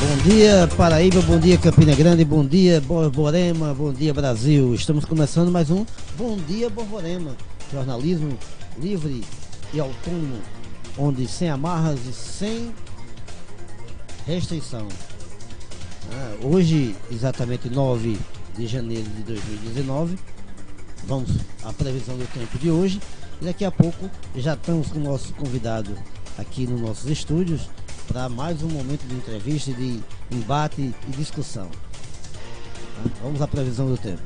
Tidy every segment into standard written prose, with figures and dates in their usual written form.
Bom dia Paraíba, bom dia Campina Grande, bom dia Borborema, bom dia Brasil. Estamos começando mais um Bom Dia Borborema, jornalismo livre e autônomo, onde sem amarras e sem restrição. Hoje, exatamente 9 de janeiro de 2019, vamos à previsão do tempo de hoje. E daqui a pouco já estamos com o nosso convidado aqui nos nossos estúdios para mais um momento de entrevista, de embate e discussão. Vamos à previsão do tempo.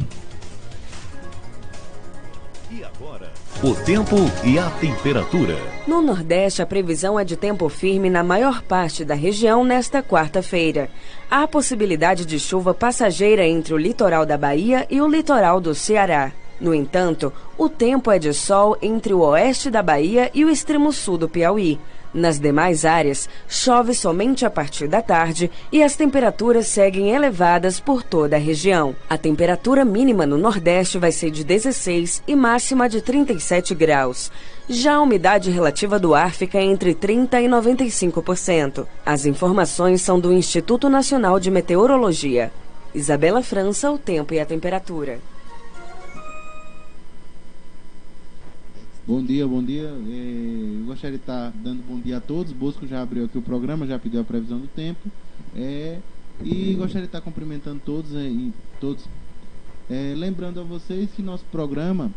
E agora, o tempo e a temperatura. No Nordeste, a previsão é de tempo firme na maior parte da região nesta quarta-feira. Há possibilidade de chuva passageira entre o litoral da Bahia e o litoral do Ceará. No entanto, o tempo é de sol entre o oeste da Bahia e o extremo sul do Piauí. Nas demais áreas, chove somente a partir da tarde e as temperaturas seguem elevadas por toda a região. A temperatura mínima no Nordeste vai ser de 16 e máxima de 37 graus. Já a umidade relativa do ar fica entre 30% e 95%. As informações são do Instituto Nacional de Meteorologia. Isabela França, o tempo e a temperatura. Bom dia. Eu gostaria de estar dando bom dia a todos. Bosco já abriu aqui o programa, já pediu a previsão do tempo. E gostaria de estar cumprimentando todos. Lembrando a vocês que nosso programa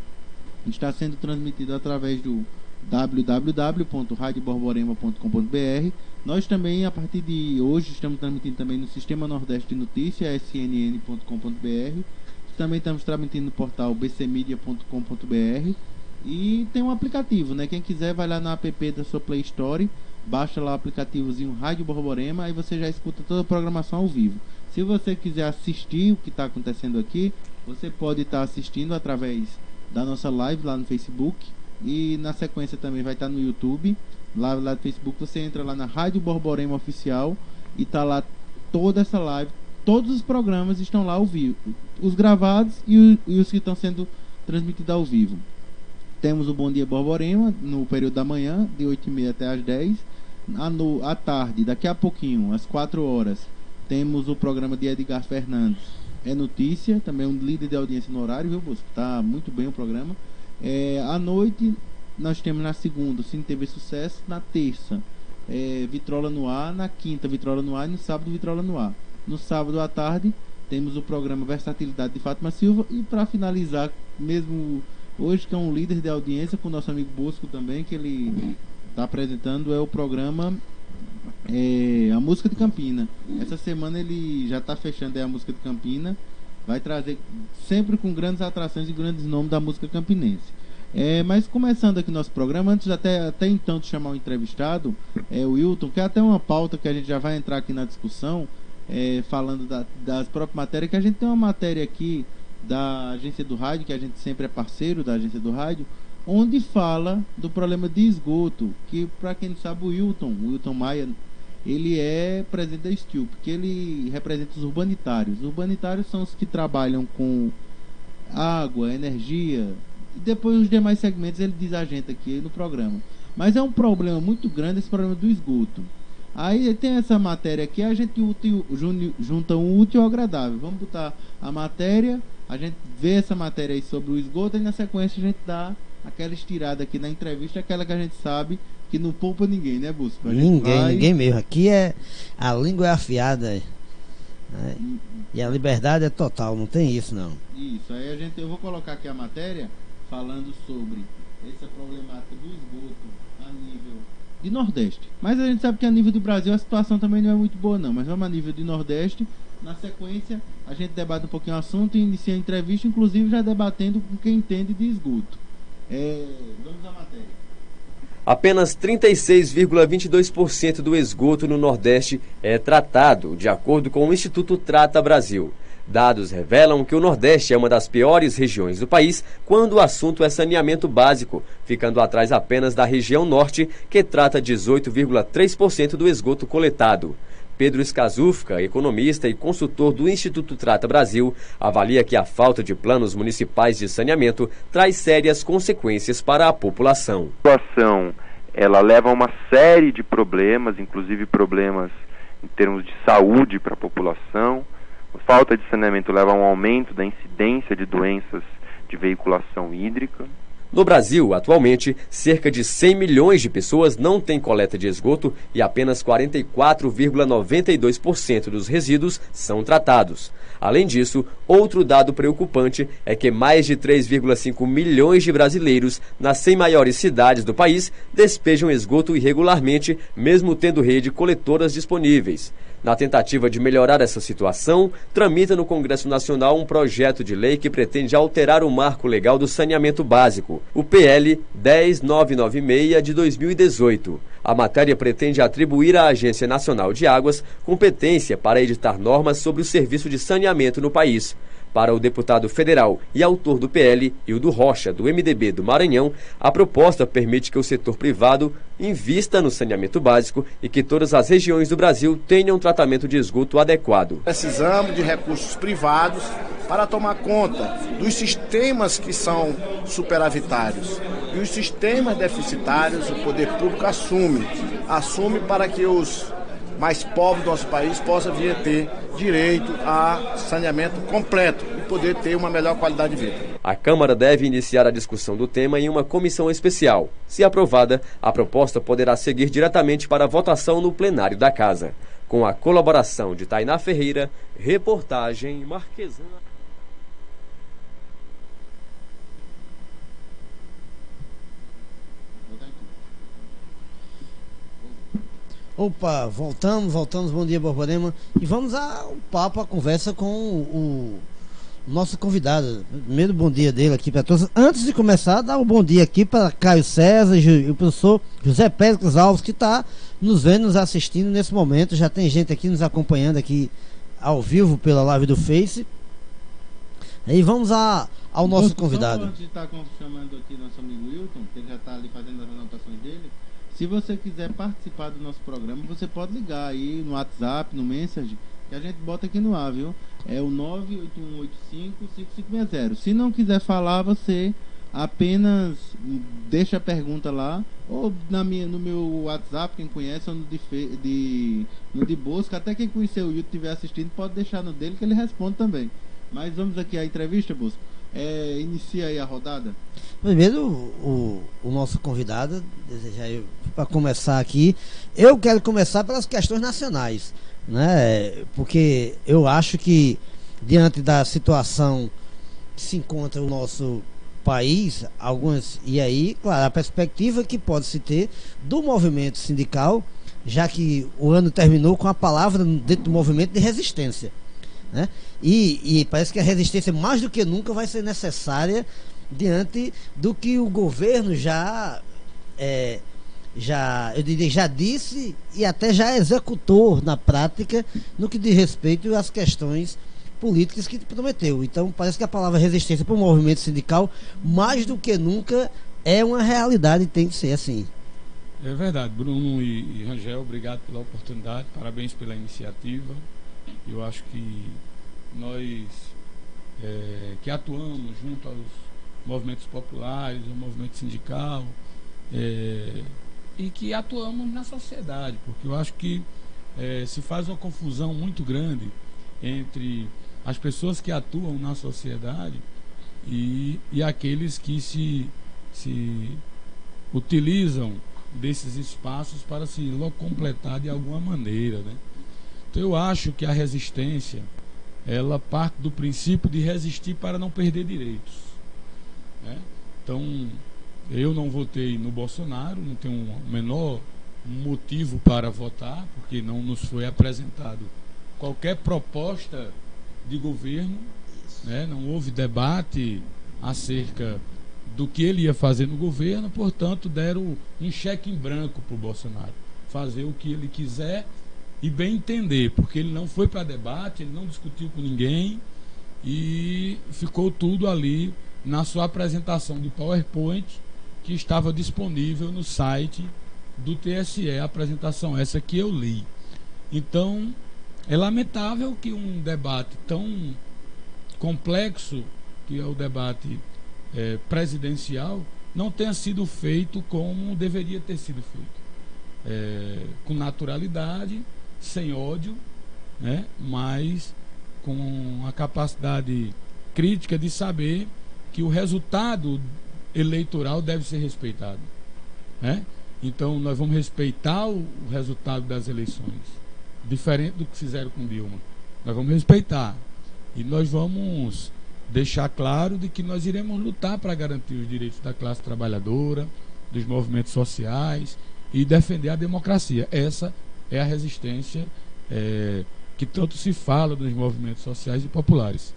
está sendo transmitido através do www.radioborborema.com.br. Nós também, a partir de hoje, estamos transmitindo também no Sistema Nordeste de Notícias, snn.com.br. Também estamos transmitindo no portal bcmedia.com.br. E tem um aplicativo, né? Quem quiser vai lá no app da sua Play Store, baixa lá o aplicativozinho Rádio Borborema, aí você já escuta toda a programação ao vivo. Se você quiser assistir o que está acontecendo aqui, você pode estar assistindo através da nossa live lá no Facebook, e na sequência também vai estar no YouTube. Lá no Facebook você entra lá na Rádio Borborema Oficial e está lá toda essa live, todos os programas estão lá ao vivo, os gravados e os que estão sendo transmitidos ao vivo. Temos o Bom Dia Borborema no período da manhã, de 8h30 até as 10. À tarde, daqui a pouquinho, às 4 horas, temos o programa de Edgar Fernandes. É notícia, também um líder de audiência no horário, viu, Bosco? Tá muito bem o programa. À noite, nós temos na segunda, Cine TV Sucesso. Na terça, Vitrola no Ar. Na quinta, Vitrola no Ar. E no sábado, Vitrola no Ar. No sábado à tarde, temos o programa Versatilidade de Fátima Silva. E para finalizar, mesmo hoje, que é um líder de audiência, com o nosso amigo Bosco também, que ele está apresentando, é o programa A Música de Campina. Essa semana ele já está fechando a Música de Campina, vai trazer sempre com grandes atrações e grandes nomes da música campinense. Mas começando aqui nosso programa, antes até então de chamar o entrevistado, o Wilton, que é até uma pauta que a gente já vai entrar aqui na discussão, falando das próprias matérias, que a gente tem uma matéria aqui da Agência do Rádio, que a gente sempre é parceiro da Agência do Rádio, onde fala do problema de esgoto, que, para quem não sabe, o Wilton Maia, ele é presidente da STIL, porque ele representa os urbanitários. Os urbanitários são os que trabalham com água, energia, e depois os demais segmentos ele diz a gente aqui no programa. Mas é um problema muito grande esse problema do esgoto. Aí tem essa matéria aqui, a gente junta um útil ao agradável. Vamos botar a matéria, a gente vê essa matéria aí sobre o esgoto, e na sequência a gente dá aquela estirada aqui na entrevista, aquela que a gente sabe que não poupa ninguém, né, Busco? Ninguém mesmo. Aqui a língua é afiada, né? E a liberdade é total, não tem isso não. Isso, aí eu vou colocar aqui a matéria falando sobre essa problemática do esgoto a nível de Nordeste. Mas a gente sabe que a nível do Brasil a situação também não é muito boa não, mas vamos a nível de Nordeste. Na sequência, a gente debate um pouquinho o assunto e inicia a entrevista, inclusive já debatendo com quem entende de esgoto. Vamos à matéria. Apenas 36,22% do esgoto no Nordeste é tratado, de acordo com o Instituto Trata Brasil. Dados revelam que o Nordeste é uma das piores regiões do país quando o assunto é saneamento básico, ficando atrás apenas da região Norte, que trata 18,3% do esgoto coletado. Pedro Skazufka, economista e consultor do Instituto Trata Brasil, avalia que a falta de planos municipais de saneamento traz sérias consequências para a população. A situação, ela leva a uma série de problemas, inclusive problemas em termos de saúde para a população. A falta de saneamento leva a um aumento da incidência de doenças de veiculação hídrica. No Brasil, atualmente, cerca de 100 milhões de pessoas não têm coleta de esgoto e apenas 44,92% dos resíduos são tratados. Além disso, outro dado preocupante é que mais de 3,5 milhões de brasileiros nas 100 maiores cidades do país despejam esgoto irregularmente, mesmo tendo rede coletoras disponíveis. Na tentativa de melhorar essa situação, tramita no Congresso Nacional um projeto de lei que pretende alterar o marco legal do saneamento básico, o PL 10996 de 2018. A matéria pretende atribuir à Agência Nacional de Águas competência para editar normas sobre o serviço de saneamento no país. Para o deputado federal e autor do PL, Hildo Rocha, do MDB do Maranhão, a proposta permite que o setor privado invista no saneamento básico e que todas as regiões do Brasil tenham um tratamento de esgoto adequado. Precisamos de recursos privados para tomar conta dos sistemas que são superavitários. E os sistemas deficitários, o poder público assume para que os mais pobres do nosso país possam vir a ter direito a saneamento completo e poder ter uma melhor qualidade de vida. A Câmara deve iniciar a discussão do tema em uma comissão especial. Se aprovada, a proposta poderá seguir diretamente para a votação no plenário da Casa. Com a colaboração de Tainá Ferreira, reportagem Marquesana. Opa, voltamos, bom dia, Borborema. E vamos ao papo, a conversa com o nosso convidado. Primeiro bom dia dele aqui para todos. Antes de começar, dar um bom dia aqui para Caio César e o professor José Pérez Alves, que está nos vendo, nos assistindo nesse momento. Já tem gente aqui nos acompanhando aqui ao vivo pela live do Face. E vamos ao nosso convidado. Antes de estar chamando aqui nosso amigo Wilton, que ele já está ali fazendo as anotações dele. Se você quiser participar do nosso programa, você pode ligar aí no WhatsApp, no Messenger, que a gente bota aqui no ar, viu? É o 981855560. Se não quiser falar, você apenas deixa a pergunta lá, ou no meu WhatsApp, quem conhece, ou no de Bosca. Até quem conheceu o YouTube estiver assistindo, pode deixar no dele que ele responde também. Mas vamos aqui à entrevista, Bosca. Inicia aí a rodada. Primeiro, o nosso convidado, para começar aqui, eu quero começar pelas questões nacionais, né? Porque eu acho que, diante da situação que se encontra o nosso país, e aí, claro, a perspectiva que pode se ter do movimento sindical, já que o ano terminou com a palavra dentro do movimento de resistência, né? E parece que a resistência mais do que nunca vai ser necessária diante do que o governo já disse e até já executou na prática no que diz respeito às questões políticas que prometeu. Então parece que a palavra resistência para o movimento sindical mais do que nunca é uma realidade e tem que ser assim. É verdade, Bruno e Rangel, obrigado pela oportunidade, parabéns pela iniciativa. Eu acho que nós que atuamos junto aos movimentos populares, ao movimento sindical, e que atuamos na sociedade, porque eu acho que se faz uma confusão muito grande entre as pessoas que atuam na sociedade e aqueles que se utilizam desses espaços para se completar de alguma maneira, né? Então eu acho que a resistência, ela parte do princípio de resistir para não perder direitos, né? Então, eu não votei no Bolsonaro, não tenho o menor motivo para votar, porque não nos foi apresentado qualquer proposta de governo, né? Não houve debate acerca do que ele ia fazer no governo, portanto, deram um cheque em branco para o Bolsonaro fazer o que ele quiser e bem entender, porque ele não foi para debate, ele não discutiu com ninguém e ficou tudo ali na sua apresentação de PowerPoint, que estava disponível no site do TSE, a apresentação essa que eu li. Então, é lamentável que um debate tão complexo, que é o debate presidencial, não tenha sido feito como deveria ter sido feito. Com naturalidade, sem ódio, né? Mas com a capacidade crítica de saber que o resultado eleitoral deve ser respeitado, né? Então nós vamos respeitar o resultado das eleições, diferente do que fizeram com Dilma. Nós vamos respeitar e nós vamos deixar claro de que nós iremos lutar para garantir os direitos da classe trabalhadora, dos movimentos sociais e defender a democracia. Essa é a resistência que tanto se fala dos movimentos sociais e populares.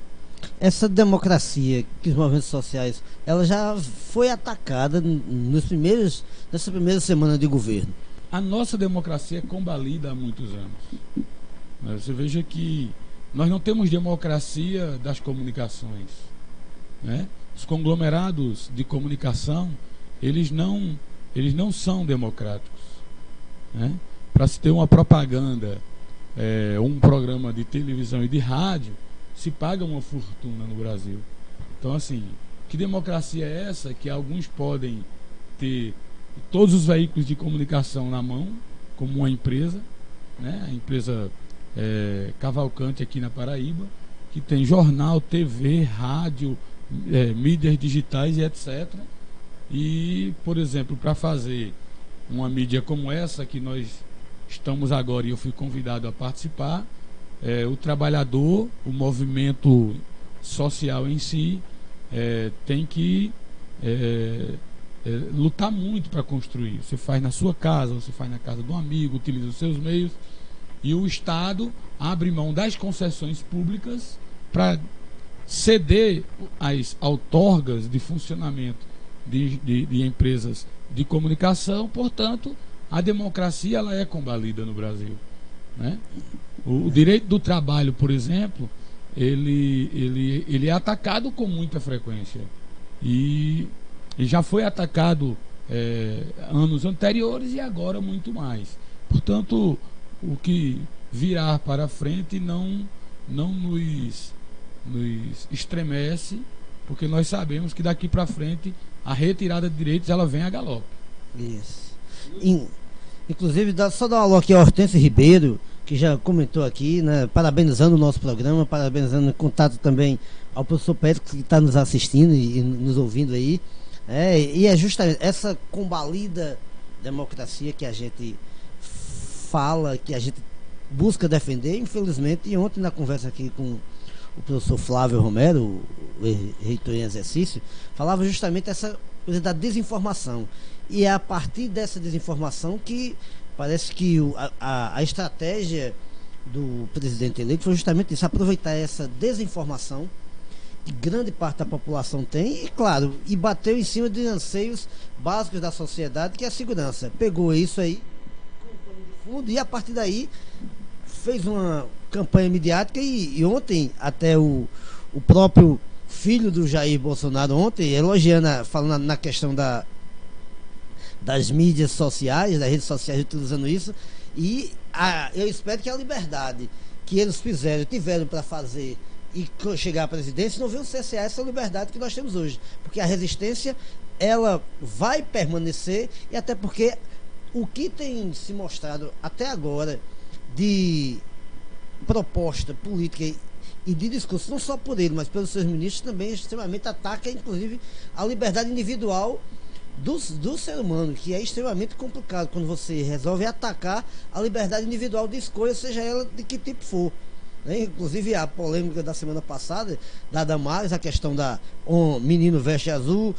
Essa democracia que os movimentos sociais, ela já foi atacada nessa primeira semana de governo. A nossa democracia é combalida há muitos anos. Você veja que nós não temos democracia das comunicações, né? Os conglomerados de comunicação, eles não são democráticos, né? Para se ter uma propaganda, um programa de televisão e de rádio, se paga uma fortuna no Brasil. Então, assim, que democracia é essa que alguns podem ter todos os veículos de comunicação na mão, como uma empresa, né? A empresa Cavalcante aqui na Paraíba, que tem jornal, TV, rádio, mídias digitais e etc. E, por exemplo, para fazer uma mídia como essa que nós estamos agora, e eu fui convidado a participar, o trabalhador, o movimento social em si, tem que lutar muito para construir. Você faz na sua casa, você faz na casa de um amigo, utiliza os seus meios, e o Estado abre mão das concessões públicas para ceder as outorgas de funcionamento de empresas de comunicação. Portanto, a democracia ela é combalida no Brasil, né? O direito do trabalho, por exemplo, ele é atacado com muita frequência e já foi atacado anos anteriores e agora muito mais. Portanto, o que virar para frente não nos estremece, porque nós sabemos que daqui para frente a retirada de direitos ela vem a galope. Isso. Inclusive, só dar um alô aqui a Hortência Ribeiro, que já comentou aqui, né, parabenizando o nosso programa, parabenizando o contato também ao professor Pedro, que está nos assistindo e nos ouvindo aí. E é justamente essa combalida democracia que a gente fala, que a gente busca defender, infelizmente. E ontem, na conversa aqui com o professor Flávio Romero, o reitor em exercício, falava justamente essa coisa da desinformação. E é a partir dessa desinformação que parece que a estratégia do presidente eleito foi justamente isso, aproveitar essa desinformação que grande parte da população tem e, claro, e bateu em cima de anseios básicos da sociedade, que é a segurança. Pegou isso aí e a partir daí fez uma campanha midiática e ontem até o próprio filho do Jair Bolsonaro ontem elogiando, falando na questão das mídias sociais, das redes sociais, utilizando isso, e eu espero que a liberdade que eles tiveram para fazer e chegar à presidência não venham cercear essa liberdade que nós temos hoje, porque a resistência ela vai permanecer, e até porque o que tem se mostrado até agora de proposta política e de discurso, não só por ele, mas pelos seus ministros, também extremamente ataca, inclusive, a liberdade individual do ser humano, que é extremamente complicado quando você resolve atacar a liberdade individual de escolha, seja ela de que tipo for. Inclusive a polêmica da semana passada da Damares, a questão da menino veste azul,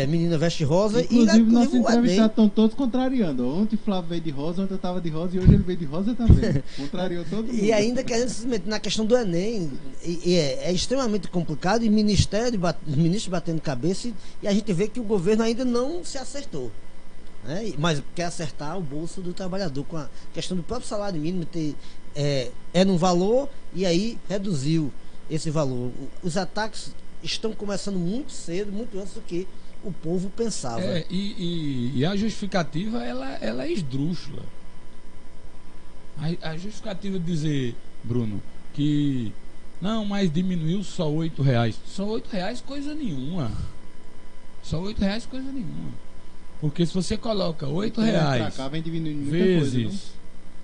menina veste rosa. Inclusive nossos entrevistados estão todos contrariando. Ontem o Flávio veio de rosa, ontem eu estava de rosa e hoje ele veio de rosa também. Contrariou todo mundo. E ainda querendo se meter na questão do Enem, é extremamente complicado, e os ministros batendo cabeça, e a gente vê que o governo ainda não se acertou. Mas quer acertar o bolso do trabalhador com a questão do próprio salário mínimo num valor, e aí reduziu esse valor. Os ataques estão começando muito cedo, muito antes do que o povo pensava. E a justificativa ela é esdrúxula. A justificativa de dizer, Bruno, que não, mas diminuiu só R$8. Só R$8 coisa nenhuma. Só R$8 coisa nenhuma. Porque se você coloca R$8 cá, vem diminuindo muita vezes coisa,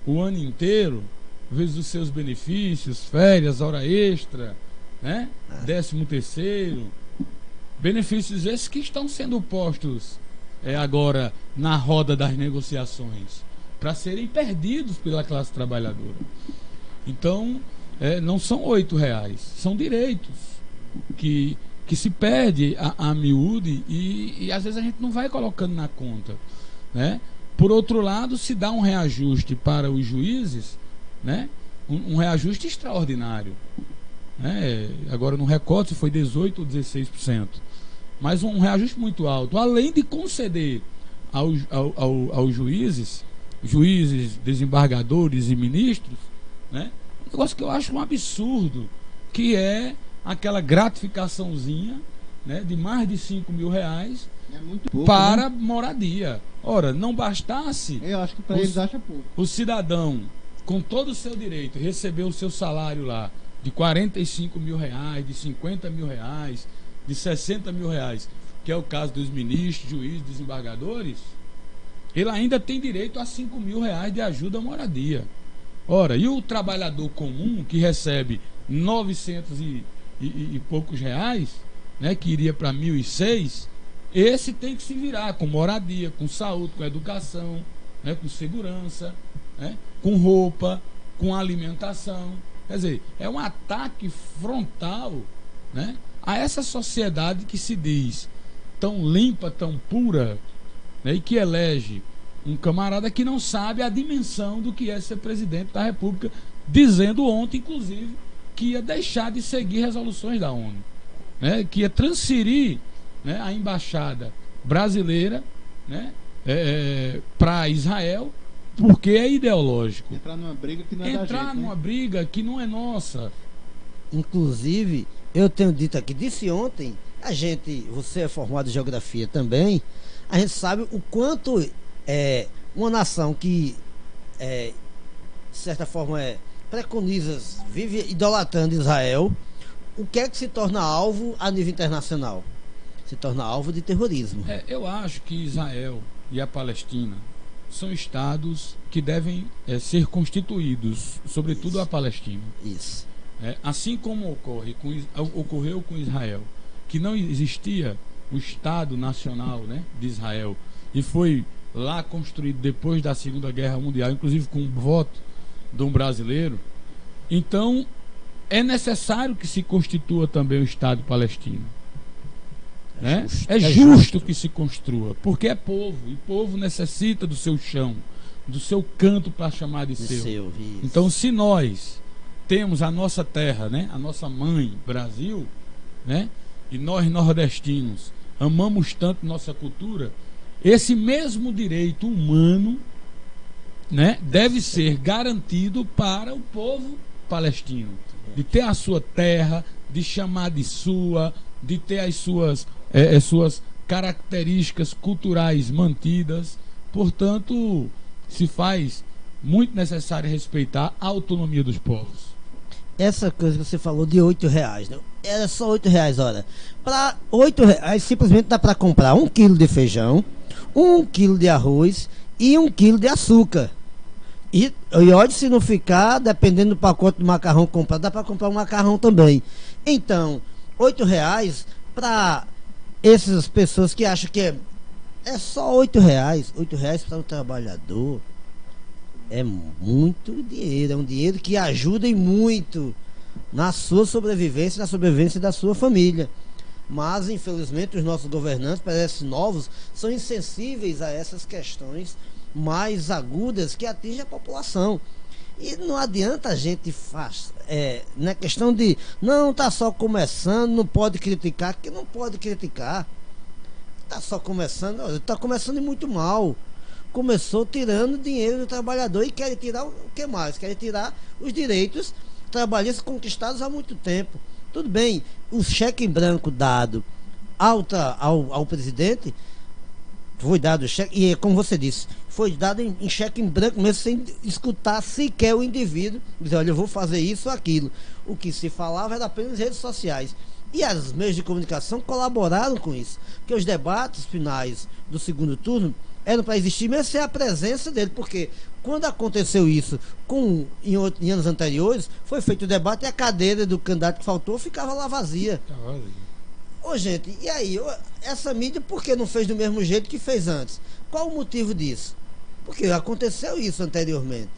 o ano inteiro, vezes os seus benefícios, férias, hora extra, né? 13º, benefícios esses que estão sendo postos agora na roda das negociações para serem perdidos pela classe trabalhadora. Então, não são R$8, são direitos que se perde a miúde e às vezes a gente não vai colocando na conta, né? Por outro lado, se dá um reajuste para os juízes, né? Um reajuste extraordinário, né? Agora não recordo se foi 18% ou 16%, mas um reajuste muito alto, além de conceder aos juízes, desembargadores e ministros, né? Um negócio que eu acho um absurdo, que é aquela gratificaçãozinha, né, de mais de R$5.000 muito pouco, para né? moradia. Ora, não bastasse, Eu acho que para eles acha pouco. o cidadão, com todo o seu direito, receber o seu salário lá de R$45.000, de R$50.000, de R$60.000, que é o caso dos ministros, juízes, desembargadores, ele ainda tem direito a R$5.000 de ajuda à moradia. Ora, e o trabalhador comum que recebe 900 e poucos reais, né, que iria para 1.006, esse tem que se virar com moradia, com saúde, com educação, né, com segurança, né, com roupa, com alimentação. Quer dizer, é um ataque frontal, né, a essa sociedade que se diz tão limpa, tão pura, né, e que elege um camarada que não sabe a dimensão do que é ser presidente da República, dizendo ontem, inclusive, que ia deixar de seguir resoluções da ONU, né, que ia transferir, né, a embaixada brasileira, né, para Israel, porque é ideológico. Entrar numa briga que não é da gente, né? Numa briga que não é nossa. Inclusive, eu tenho dito aqui, disse ontem, você é formado em geografia também, a gente sabe o quanto uma nação que, de certa forma, preconiza, vive idolatrando Israel, o que é que se torna alvo a nível internacional? Se torna alvo de terrorismo. Eu acho que Israel e a Palestina são estados que devem ser constituídos, sobretudo Isso. a Palestina. Isso. Assim como ocorreu com Israel, que não existia o Estado Nacional, né, de Israel, e foi lá construído depois da Segunda Guerra Mundial, inclusive com o voto de um brasileiro. Então é necessário que se constitua também o Estado palestino. Né? É justo que se construa, porque é povo, e povo necessita do seu chão, do seu canto para chamar de seu. Então, se nós temos a nossa terra, né, a nossa mãe, Brasil, né, e nós nordestinos amamos tanto nossa cultura, esse mesmo direito humano, né, deve ser garantido para o povo palestino, de ter a sua terra, de chamar de sua, de ter as suas características culturais mantidas. Portanto, se faz muito necessário respeitar a autonomia dos povos. Essa coisa que você falou de R$8, né? Era só R$8, olha. Para R$8 simplesmente dá para comprar 1 quilo de feijão, 1 quilo de arroz e 1 quilo de açúcar. E olha, se não ficar, dependendo do pacote de macarrão comprado, dá para comprar um macarrão também. Então, R$8 para essas pessoas que acham que é só R$8. R$8 para o trabalhador é muito dinheiro. É um dinheiro que ajuda muito na sua sobrevivência, na sobrevivência da sua família. Mas, infelizmente, os nossos governantes, parecem novos, são insensíveis a essas questões mais agudas que atingem a população. E não adianta a gente na questão de não, tá só começando, não pode criticar, que não pode criticar. Tá só começando, tá começando muito mal. Começou tirando dinheiro do trabalhador e quer tirar o que mais? Quer tirar os direitos trabalhistas conquistados há muito tempo. Tudo bem, o cheque em branco dado ao presidente, foi dado o cheque, e como você disse, foi dado em cheque em branco mesmo, sem escutar sequer o indivíduo dizer, olha, eu vou fazer isso ou aquilo. O que se falava era apenas redes sociais. E as meios de comunicação colaboraram com isso, porque os debates finais do segundo turno Era para existir mesmo sem a presença dele, porque quando aconteceu isso em anos anteriores, foi feito o debate e a cadeira do candidato que faltou ficava lá vazia. Ô, gente, e aí? Essa mídia, por que não fez do mesmo jeito que fez antes? Qual o motivo disso? Porque aconteceu isso anteriormente.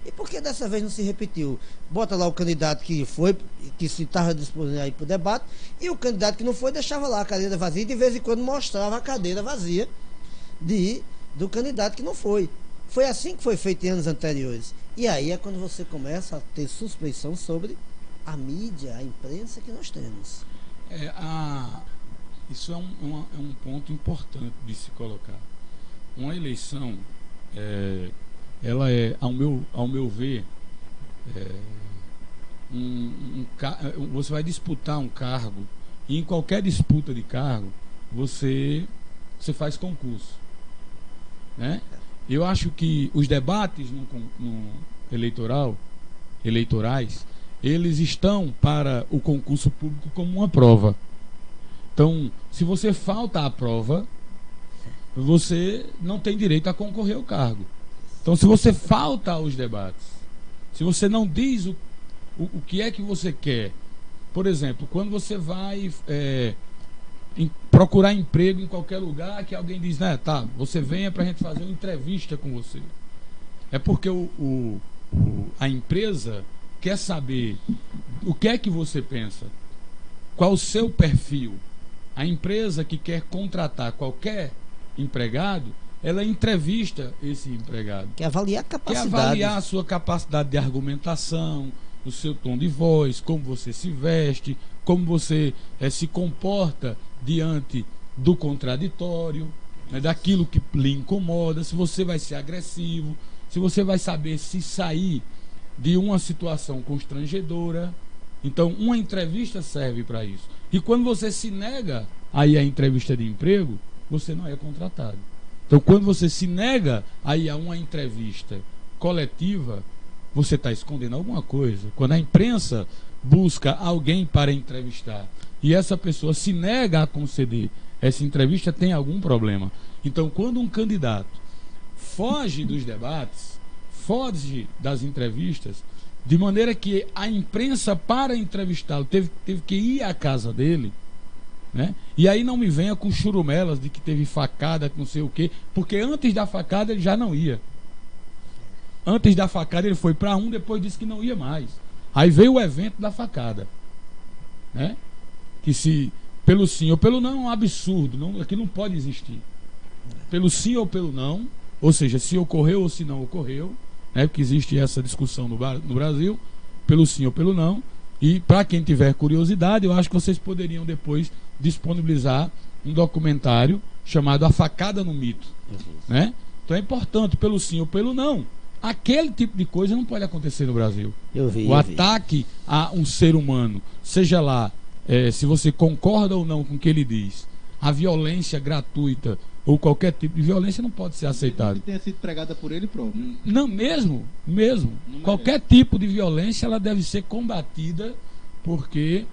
E por que dessa vez não se repetiu? Bota lá o candidato que foi, que se estava disponível aí para o debate, e o candidato que não foi deixava lá a cadeira vazia e de vez em quando mostrava a cadeira vazia do candidato que não foi. Foi assim que foi feito em anos anteriores. E aí é quando você começa a ter suspeição sobre a mídia, a imprensa que nós temos. Isso é um ponto importante de se colocar. Uma eleição, ela é, ao meu ver, você vai disputar um cargo, e em qualquer disputa de cargo, você faz concurso, né? Eu acho que os debates no eleitorais, eles estão para o concurso público como uma prova. Então, se você falta à prova, você não tem direito a concorrer ao cargo. Então, se você falta aos debates, se você não diz o que é que você quer, por exemplo, quando você vai procurar emprego em qualquer lugar, que alguém diz, né, tá, você venha para a gente fazer uma entrevista com você. É porque a empresa quer saber o que é que você pensa, qual o seu perfil. A empresa que quer contratar qualquer empregado, ela entrevista esse empregado. Quer avaliar a capacidade. Quer avaliar a sua capacidade de argumentação, o seu tom de voz, como você se veste, como você se comporta diante do contraditório, né, daquilo que lhe incomoda, se você vai ser agressivo, se você vai saber se sair de uma situação constrangedora. Então, uma entrevista serve para isso. E quando você se nega a ir à entrevista de emprego, você não é contratado. Então, quando você se nega a ir a uma entrevista coletiva, você está escondendo alguma coisa. Quando a imprensa busca alguém para entrevistar e essa pessoa se nega a conceder essa entrevista, tem algum problema. Então, quando um candidato foge dos debates, foge das entrevistas, de maneira que a imprensa, para entrevistá-lo, teve que ir à casa dele, né? E aí não me venha com churumelas de que teve facada, não sei o quê, porque antes da facada ele já não ia. Antes da facada ele foi para depois disse que não ia mais. Aí veio o evento da facada, né? Que se pelo sim ou pelo não é um absurdo, não, aqui não pode existir. Pelo sim ou pelo não, ou seja, se ocorreu ou se não ocorreu, né? Porque existe essa discussão no Brasil, pelo sim ou pelo não. E para quem tiver curiosidade, eu acho que vocês poderiam depois disponibilizar um documentário chamado A Facada no Mito, né? Então é importante, pelo sim ou pelo não. Aquele tipo de coisa não pode acontecer no Brasil. O ataque a um ser humano, seja lá se você concorda ou não com o que ele diz, a violência gratuita ou qualquer tipo de violência não pode ser aceitado. Que tenha sido pregada por ele, pronto. Não, mesmo. Qualquer tipo de violência ela deve ser combatida, porque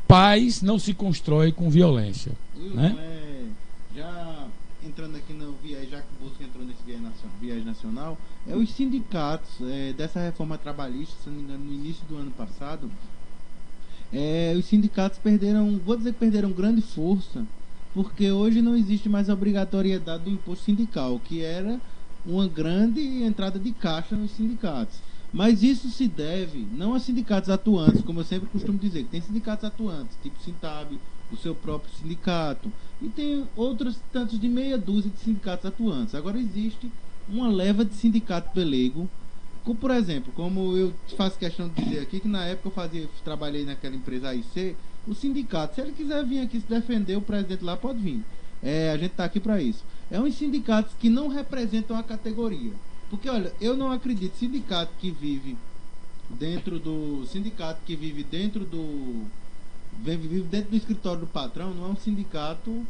paz não se constrói com violência. Wilson, né? Já entrando aqui no viés, já que o Busca entrou nesse viés nacional, os sindicatos dessa reforma trabalhista, se não me engano, no início do ano passado, os sindicatos perderam, vou dizer que perderam grande força, porque hoje não existe mais a obrigatoriedade do imposto sindical, que era uma grande entrada de caixa nos sindicatos. Mas isso se deve não a sindicatos atuantes, como eu sempre costumo dizer, que tem sindicatos atuantes, tipo Sintab, o seu próprio sindicato, e tem outros tantos de meia dúzia de sindicatos atuantes. Agora existe uma leva de sindicato pelego, como, por exemplo, como eu faço questão de dizer aqui, que na época eu trabalhei naquela empresa AIC, o sindicato, se ele quiser vir aqui se defender, o presidente lá pode vir. A gente está aqui para isso. É uns sindicatos que não representam a categoria. Porque, olha, eu não acredito, sindicato que vive dentro do escritório do patrão, não é um sindicato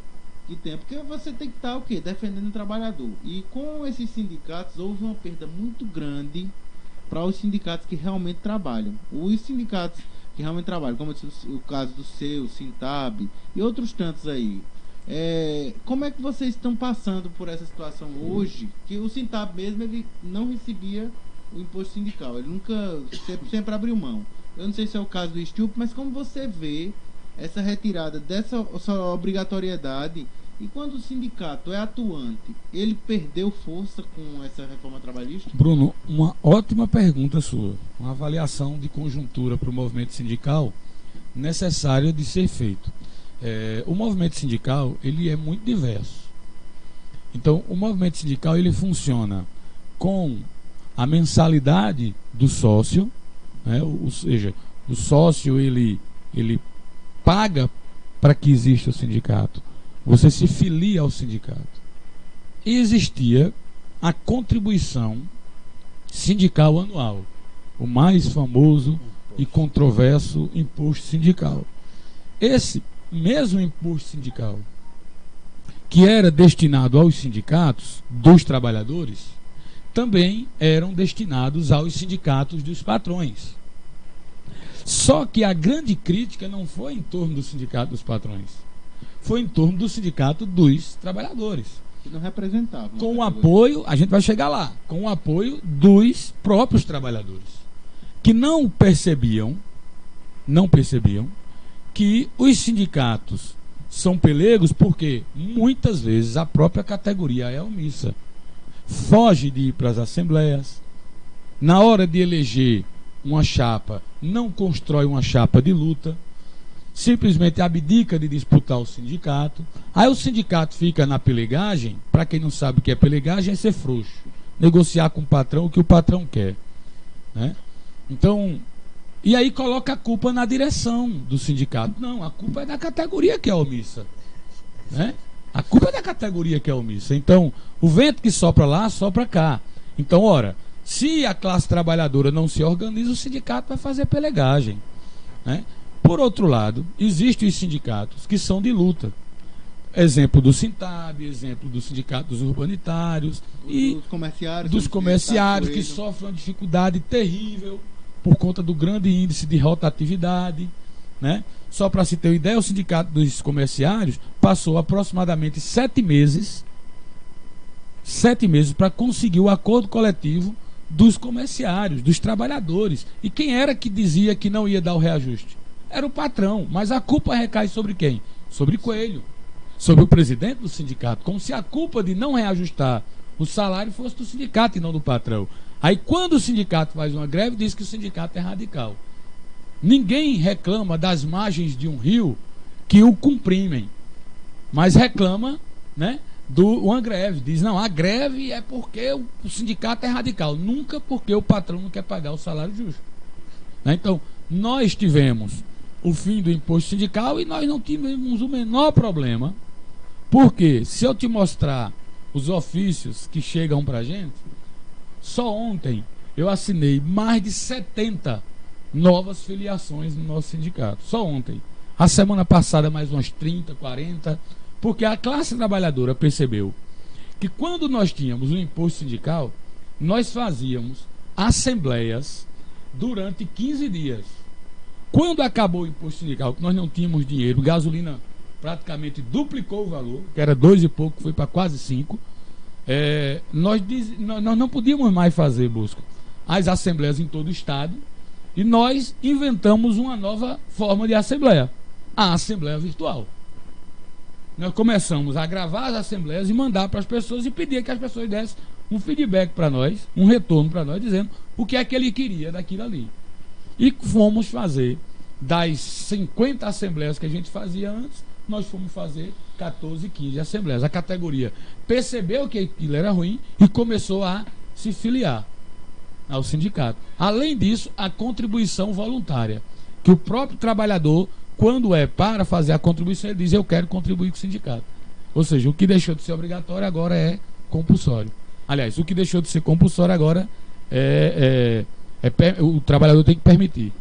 que tem, porque você tem que estar o quê? Defendendo o trabalhador. E com esses sindicatos houve uma perda muito grande para os sindicatos que realmente trabalham. Os sindicatos que realmente trabalham, como o caso do seu, Sintab e outros tantos aí, Como é que vocês estão passando por essa situação hoje, que o Sintab mesmo ele não recebia o imposto sindical, ele nunca, sempre abriu mão. Eu não sei se é o caso do Stup, mas como você vê essa retirada dessa obrigatoriedade, e quando o sindicato é atuante, ele perdeu força com essa reforma trabalhista? Bruno, uma ótima pergunta sua, uma avaliação de conjuntura para o movimento sindical necessária de ser feito. O movimento sindical ele é muito diverso. Então, o movimento sindical ele funciona com a mensalidade do sócio, né? Ou seja, o sócio ele paga para que exista o sindicato. Você se filia ao sindicato. E existia a contribuição sindical anual, o mais famoso e controverso imposto sindical. Esse mesmo imposto sindical, que era destinado aos sindicatos dos trabalhadores, também eram destinados aos sindicatos dos patrões. Só que a grande crítica não foi em torno do sindicato dos patrões, foi em torno do sindicato dos trabalhadores. Que não representavam. Com o apoio, a gente vai chegar lá, com o apoio dos próprios trabalhadores, que não percebiam que os sindicatos são pelegos porque muitas vezes a própria categoria é omissa. Foge de ir para as assembleias. Na hora de eleger uma chapa, não constrói uma chapa de luta. Simplesmente abdica de disputar o sindicato. Aí o sindicato fica na pelegagem. Para quem não sabe o que é pelegagem, é ser frouxo. Negociar com o patrão o que o patrão quer, né? Então... E aí coloca a culpa na direção do sindicato. Não, a culpa é da categoria que é omissa, né? A culpa é da categoria que é omissa. Então, o vento que sopra lá, sopra cá. Então, ora, se a classe trabalhadora não se organiza, o sindicato vai fazer pelegagem, né? Por outro lado, existem os sindicatos que são de luta. Exemplo do Sintab, exemplo do sindicato dos urbanitários e dos comerciários que sofrem uma dificuldade terrível por conta do grande índice de rotatividade, né? Só para se ter uma ideia, o sindicato dos comerciários passou aproximadamente 7 meses para conseguir o acordo coletivo dos comerciários, dos trabalhadores. E quem era que dizia que não ia dar o reajuste? Era o patrão. Mas a culpa recai sobre quem? Sobre Coelho, sobre o presidente do sindicato, como se a culpa de não reajustar o salário fosse do sindicato e não do patrão. Aí quando o sindicato faz uma greve, diz que o sindicato é radical. Ninguém reclama das margens de um rio que o comprimem, mas reclama, né, uma greve. Diz, não, a greve é porque o sindicato é radical, nunca porque o patrão não quer pagar o salário justo, né? Então, nós tivemos o fim do imposto sindical e nós não tivemos o menor problema, porque se eu te mostrar os ofícios que chegam pra gente, só ontem eu assinei mais de 70 novas filiações no nosso sindicato. Só ontem. A semana passada mais umas 30, 40, porque a classe trabalhadora percebeu que quando nós tínhamos o imposto sindical, nós fazíamos assembleias durante 15 dias. Quando acabou o imposto sindical, que nós não tínhamos dinheiro, gasolina praticamente duplicou o valor, que era 2 e pouco, foi para quase 5. Nós não podíamos mais fazer, Bosco, as assembleias em todo o estado, e nós inventamos uma nova forma de assembleia, a assembleia virtual. Nós começamos a gravar as assembleias e mandar para as pessoas e pedir que as pessoas dessem um feedback para nós, um retorno para nós, dizendo o que é que ele queria daquilo ali. E fomos fazer, das 50 assembleias que a gente fazia antes, nós fomos fazer 14, 15 assembleias. A categoria percebeu que aquilo era ruim e começou a se filiar ao sindicato. Além disso, a contribuição voluntária, que o próprio trabalhador, quando é para fazer a contribuição, ele diz, eu quero contribuir com o sindicato. Ou seja, o que deixou de ser obrigatório agora é compulsório. Aliás, o que deixou de ser compulsório agora o trabalhador tem que permitir.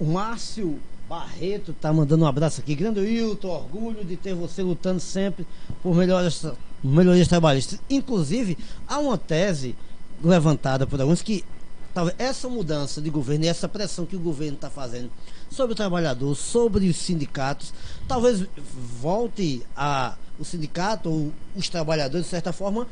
O Márcio Barreto está mandando um abraço aqui. Grande Wilton, orgulho de ter você lutando sempre por melhorias trabalhistas. Inclusive, há uma tese levantada por alguns que talvez essa mudança de governo e essa pressão que o governo está fazendo sobre o trabalhador, sobre os sindicatos, talvez volte a o sindicato ou os trabalhadores, de certa forma,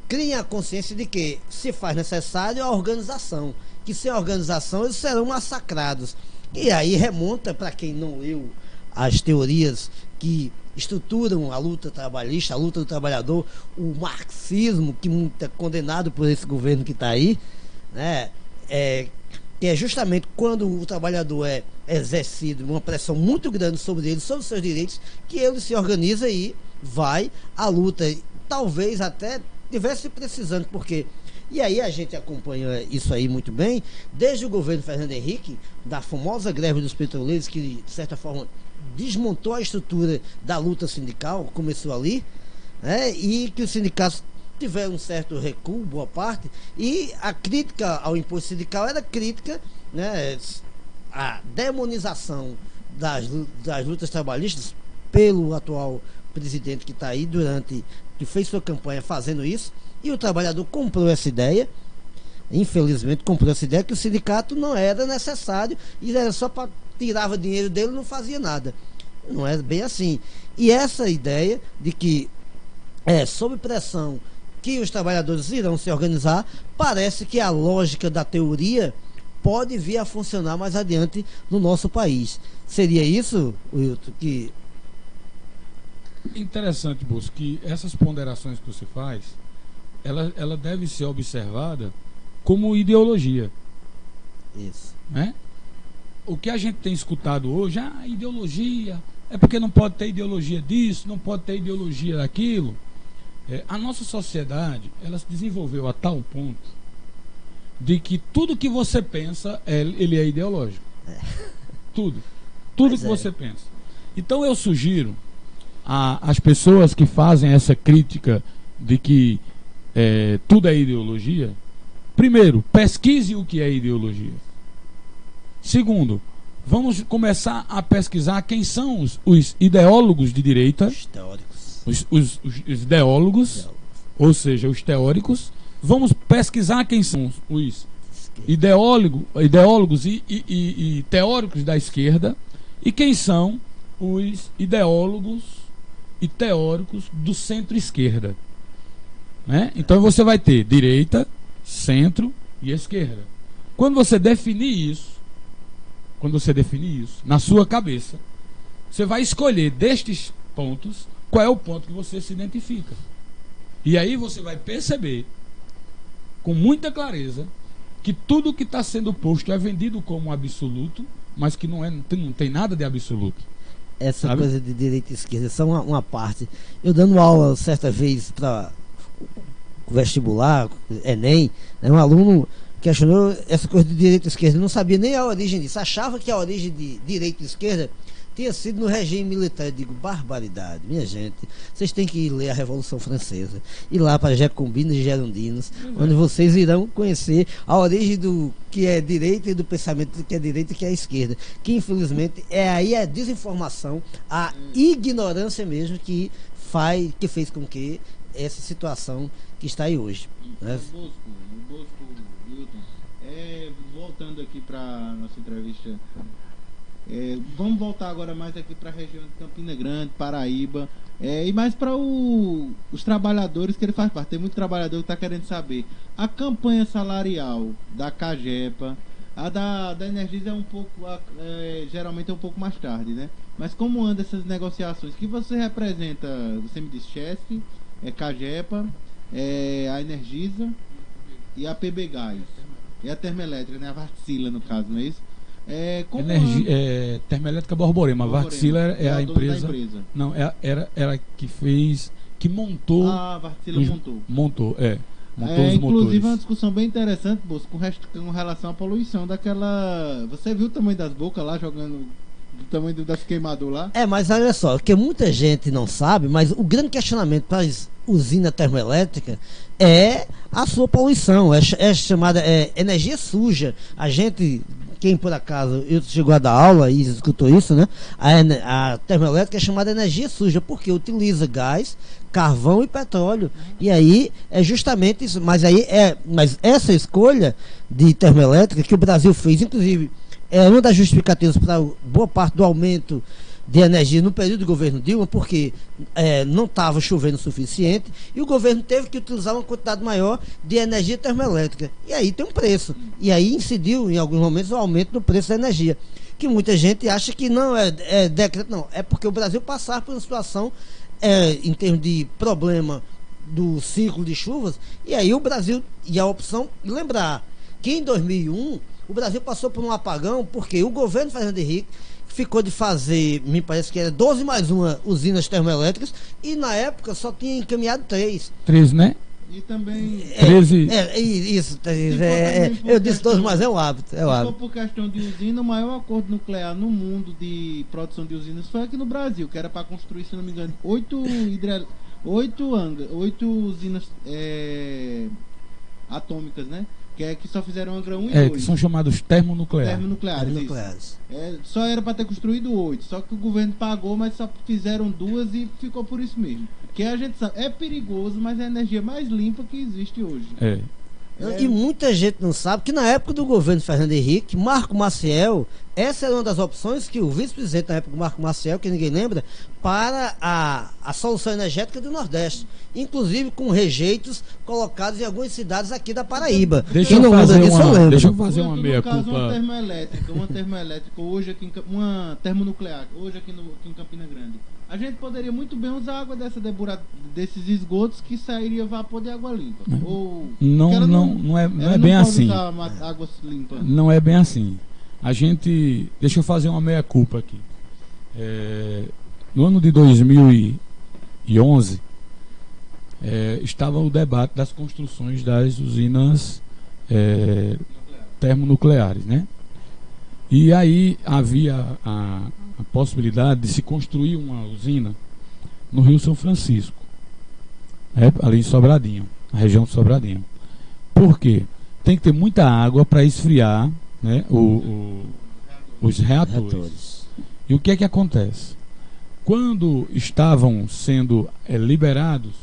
criem a consciência de que se faz necessário a organização, que sem a organização eles serão massacrados. E aí remonta, para quem não leu as teorias que estruturam a luta trabalhista, a luta do trabalhador, o marxismo, que muito é condenado por esse governo que está aí, né? Que é justamente quando o trabalhador é exercido uma pressão muito grande sobre ele, sobre os seus direitos, que ele se organiza e vai à luta. Talvez até estivesse precisando, porque... E aí a gente acompanha isso aí muito bem, desde o governo Fernando Henrique, da famosa greve dos petroleiros, que de certa forma desmontou a estrutura da luta sindical, começou ali, né? E que os sindicatos tiveram um certo recuo, boa parte, e a crítica ao imposto sindical era crítica, né, à demonização das lutas trabalhistas pelo atual presidente que está aí, que fez sua campanha fazendo isso, e o trabalhador comprou essa ideia, infelizmente comprou essa ideia, que o sindicato não era necessário, e era só para tirava dinheiro dele e não fazia nada. Não é bem assim. E essa ideia de que sob pressão que os trabalhadores irão se organizar, parece que a lógica da teoria pode vir a funcionar mais adiante no nosso país. Seria isso, Wilton, que... Interessante, Bosco, que essas ponderações que você faz, ela deve ser observada como ideologia. Isso. Né? O que a gente tem escutado hoje, ideologia, é porque não pode ter ideologia disso, não pode ter ideologia daquilo. A nossa sociedade, ela se desenvolveu a tal ponto de que tudo que você pensa, ele é ideológico. Tudo que você pensa. Então eu sugiro às pessoas que fazem essa crítica de que tudo é ideologia, primeiro, pesquise o que é ideologia. Segundo, vamos começar a pesquisar quem são os ideólogos de direita, Os teóricos. os ideólogos, ou seja, os teóricos. Vamos pesquisar quem são os ideólogos e teóricos da esquerda e quem são os ideólogos e teóricos do centro-esquerda. Né? Então você vai ter direita, centro e esquerda. Quando você definir isso na sua cabeça, você vai escolher destes pontos qual é o ponto que você se identifica. E aí você vai perceber com muita clareza que tudo que está sendo posto é vendido como absoluto, mas que não tem nada de absoluto. Essa sabe? Coisa de direita e esquerda, só uma parte. Eu dando aula certa vez para o vestibular, Enem, um aluno questionou essa coisa de direita e esquerda, não sabia nem a origem disso, achava que a origem de direita e esquerda tinha sido no regime militar. Eu digo, barbaridade, minha gente, vocês têm que ir ler a Revolução Francesa, ir lá para Jacobinos e Gerondinos, onde vocês irão conhecer a origem do que é direita e do pensamento do que é direita e que é esquerda, que infelizmente aí a desinformação, a ignorância mesmo que fez com que essa situação que está aí hoje. Né? Bosco, Wilton, voltando aqui para a nossa entrevista, vamos voltar agora mais aqui para a região de Campina Grande, Paraíba, e mais para os trabalhadores que ele faz parte. Tem muito trabalhador que está querendo saber. A campanha salarial da CAGEPA, a da Energisa é um pouco, geralmente é um pouco mais tarde, né? Mas como andam essas negociações? Que você representa, você me disse, Chesf, CAGEPA, a Energisa e a PB Gás. E a Termoelétrica, né? A Vartsila, no caso, não é isso? Termoelétrica Borborema. A Vartsila é a empresa. Não, era que montou. Ah, a Vartsila montou. Montou os inclusive motores. É uma discussão bem interessante, Bosco, com relação à poluição daquela. Você viu o tamanho das bocas lá jogando? Do tamanho das queimaduras lá? Mas olha só, que muita gente não sabe, mas o grande questionamento para as usinas termoelétricas é a sua poluição, é chamada energia suja. A gente, quem por acaso chegou a dar aula e escutou isso, né? A termoelétrica é chamada energia suja porque utiliza gás, carvão e petróleo. E aí é justamente isso. Mas essa escolha de termoelétrica que o Brasil fez, inclusive, é uma das justificativas para boa parte do aumento de energia no período do governo Dilma, porque não estava chovendo o suficiente e o governo teve que utilizar uma quantidade maior de energia termoelétrica. E aí tem um preço. E aí incidiu, em alguns momentos, o aumento do preço da energia. Que muita gente acha que não é decreto, não. É porque o Brasil passava por uma situação, em termos de problema do ciclo de chuvas, e aí o Brasil, e a opção, lembrar que em 2001, o Brasil passou por um apagão, porque o governo Fernando Henrique ficou de fazer, me parece que era 12 mais uma usinas termoelétricas, e na época só tinha encaminhado 3. 13, né? E também... 13. Isso, eu disse 12, mas é o hábito. Se for por questão de usina, o maior acordo nuclear no mundo de produção de usinas foi aqui no Brasil, que era para construir, se não me engano, 8 usinas atômicas, né? Que só fizeram Angra 1 e 2. Que são chamados termonucleares. Termonucleares. Só era para ter construído 8, só que o governo pagou, mas só fizeram 2 e ficou por isso mesmo. Que a gente sabe, é perigoso, mas é a energia mais limpa que existe hoje. E muita gente não sabe que na época do governo Fernando Henrique, Marco Maciel, essa era uma das opções que o vice-presidente na época, Marco Maciel, que ninguém lembra, para a solução energética do Nordeste, inclusive com rejeitos colocados em algumas cidades aqui da Paraíba. Deixa eu fazer uma meia-culpa. Uma termoelétrica hoje aqui, uma termonuclear, hoje aqui em Campina Grande. A gente poderia muito bem usar água desses esgotos que sairia vapor de água limpa. Não é bem assim. Água limpa. Não é bem assim. Deixa eu fazer uma meia-culpa aqui. No ano de 2011, estava o debate das construções das usinas termonucleares, né? E aí havia a possibilidade de se construir uma usina no Rio São Francisco, ali em Sobradinho, na região de Sobradinho. Por quê? Tem que ter muita água para esfriar, né, os reatores. E o que é que acontece? Quando estavam sendo liberados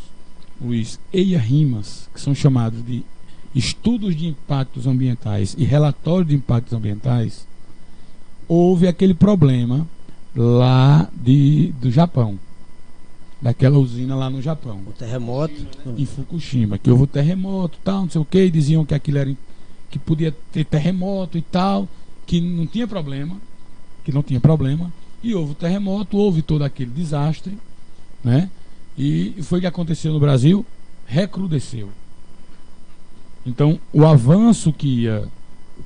os EIA-RIMAs, que são chamados de Estudos de Impactos Ambientais e Relatório de Impactos Ambientais, houve aquele problema lá do Japão, daquela usina lá no Japão. O terremoto. Em Fukushima, que houve o terremoto e tal, não sei o que, e diziam que aquilo era, que podia ter terremoto e tal, que não tinha problema, e houve o terremoto, houve todo aquele desastre, né? E foi o que aconteceu no Brasil, recrudesceu. Então, o avanço que ia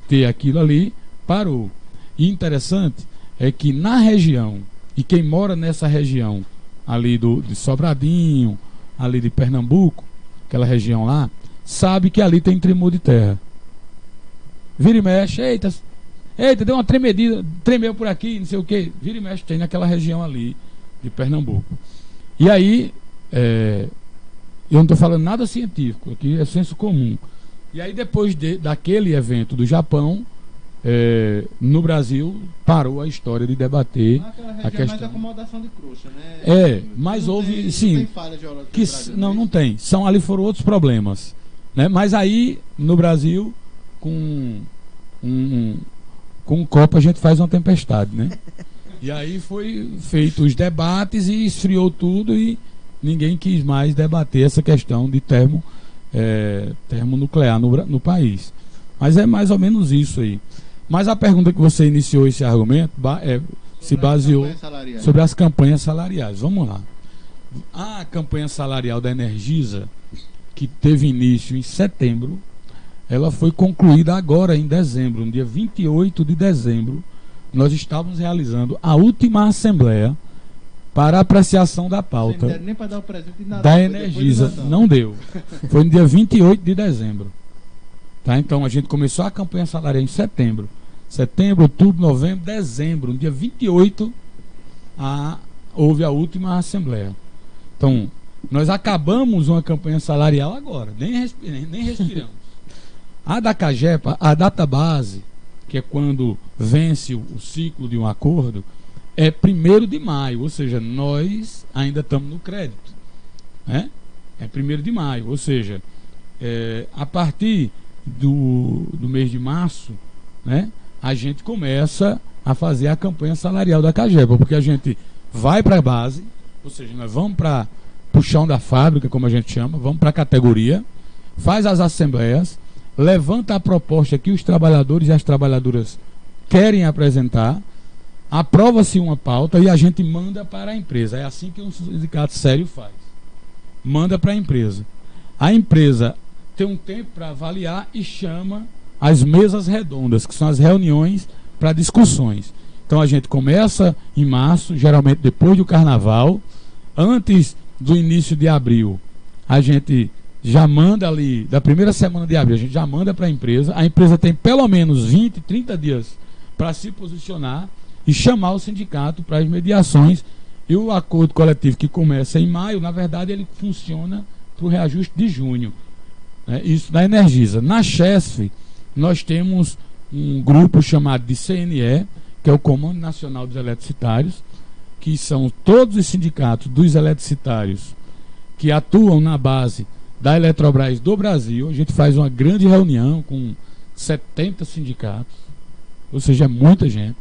ter aquilo ali, parou. E interessante é que na região, e quem mora nessa região ali de Sobradinho, ali de Pernambuco, aquela região lá, sabe que ali tem tremor de terra. Vira e mexe, eita, deu uma tremedida, tremeu por aqui, não sei o que, vira e mexe, tem naquela região ali de Pernambuco. E aí, eu não estou falando nada científico, aqui é senso comum. E aí depois daquele evento do Japão, no Brasil parou a história de debater a questão. Mais acomodação de crosta, né? Mas não houve, tem, sim, não tem falha geológica que Brasil, não tem. Ali foram outros problemas, né? Mas aí no Brasil com um copo a gente faz uma tempestade, né? E aí foi feito os debates e esfriou tudo e ninguém quis mais debater essa questão de termonuclear no país. Mas é mais ou menos isso aí. Mas a pergunta que você iniciou esse argumento se baseou sobre as campanhas salariais. Vamos lá. A campanha salarial da Energisa, que teve início em setembro, ela foi concluída agora em dezembro, no dia 28 de dezembro. Nós estávamos realizando a última assembleia para apreciação da pauta. Não nem para dar o presente de nada, da Energisa. Não deu. Foi no dia 28 de dezembro. Tá? Então a gente começou a campanha salarial em setembro. Setembro, outubro, novembro, dezembro. No dia 28 houve a última assembleia. Então, nós acabamos uma campanha salarial agora. Nem respiramos. A da CAGEPA, a data base, que é quando vence o ciclo de um acordo, é 1º de maio, ou seja, nós ainda estamos no crédito, né? É 1º de maio, ou seja, a partir do mês de março, né, a gente começa a fazer a campanha salarial da CAGEPA, porque a gente vai para a base, ou seja, nós vamos para o chão da fábrica, como a gente chama, vamos para a categoria, faz as assembleias, levanta a proposta que os trabalhadores e as trabalhadoras querem apresentar, aprova-se uma pauta e a gente manda para a empresa. É assim que um sindicato sério faz. Manda para a empresa. A empresa tem um tempo para avaliar e chama as mesas redondas, que são as reuniões para discussões. Então a gente começa em março, geralmente depois do carnaval, antes do início de abril, a gente já manda ali, da primeira semana de abril, a gente já manda para a empresa tem pelo menos 20, 30 dias para se posicionar e chamar o sindicato para as mediações. E o acordo coletivo que começa em maio, na verdade, ele funciona para o reajuste de junho. Isso na Energisa. Na Chesf, nós temos um grupo chamado de CNE, que é o Comando Nacional dos Eletricitários, que são todos os sindicatos dos eletricitários que atuam na base da Eletrobras do Brasil. A gente faz uma grande reunião com 70 sindicatos, ou seja, é muita gente,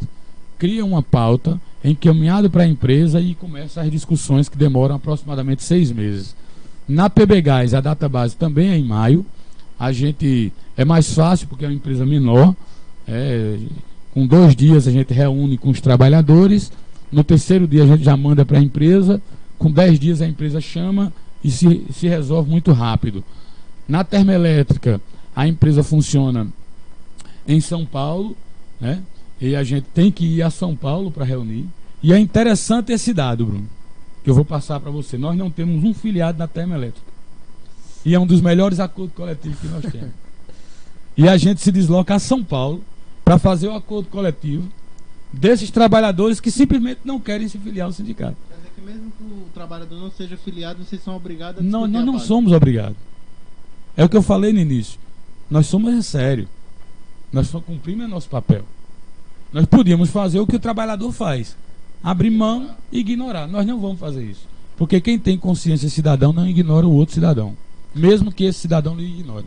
cria uma pauta encaminhada para a empresa e começa as discussões que demoram aproximadamente 6 meses. Na PBGás, a data base também é em maio. A gente é mais fácil porque é uma empresa menor. Com 2 dias a gente reúne com os trabalhadores. No terceiro dia a gente já manda para a empresa. Com 10 dias a empresa chama e se resolve muito rápido. Na termoelétrica, a empresa funciona em São Paulo, né? E a gente tem que ir a São Paulo para reunir. E é interessante esse dado, Bruno, que eu vou passar para você. Nós não temos um filiado na termoelétrica. E é um dos melhores acordos coletivos que nós temos. E a gente se desloca a São Paulo para fazer o acordo coletivo desses trabalhadores que simplesmente não querem se filiar ao sindicato. Quer dizer que mesmo que o trabalhador não seja filiado, vocês são obrigados a discutir. Nós não somos obrigados. É o que eu falei no início. Nós somos sérios. Nós só cumprimos nosso papel. Nós podíamos fazer o que o trabalhador faz. Abrir mão e ignorar. Nós não vamos fazer isso. Porque quem tem consciência cidadão não ignora o outro cidadão. Mesmo que esse cidadão lhe ignore.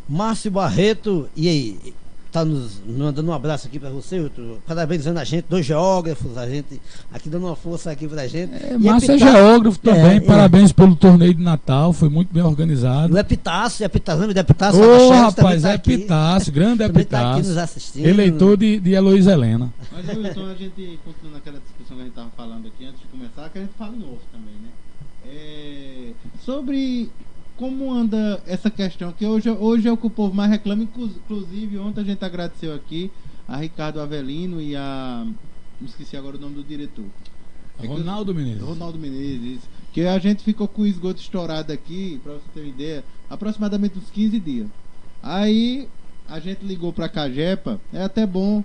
Márcio Barreto, e aí? Tá nos mandando um abraço aqui para você, parabenizando a gente, 2 geógrafos, a gente aqui dando uma força aqui pra gente. Márcio é geógrafo também, parabéns pelo torneio de Natal, foi muito bem organizado. O Epitácio, lembra de Epitácio? Rapaz, tá Epitácio, grande Epitácio. Tá aqui nos assistindo. Eleitor de Heloísa Helena. Mas então a gente continua naquela discussão que a gente estava falando aqui antes de começar, que a gente fala em off também, né? Sobre como anda essa questão, que hoje é o que o povo mais reclama, inclusive ontem a gente agradeceu aqui a Ricardo Avelino e a... não esqueci agora o nome do diretor. Ronaldo Menezes. Ronaldo Menezes, que a gente ficou com o esgoto estourado aqui, para você ter uma ideia, aproximadamente uns 15 dias. Aí a gente ligou para a CAGEPA, é até bom,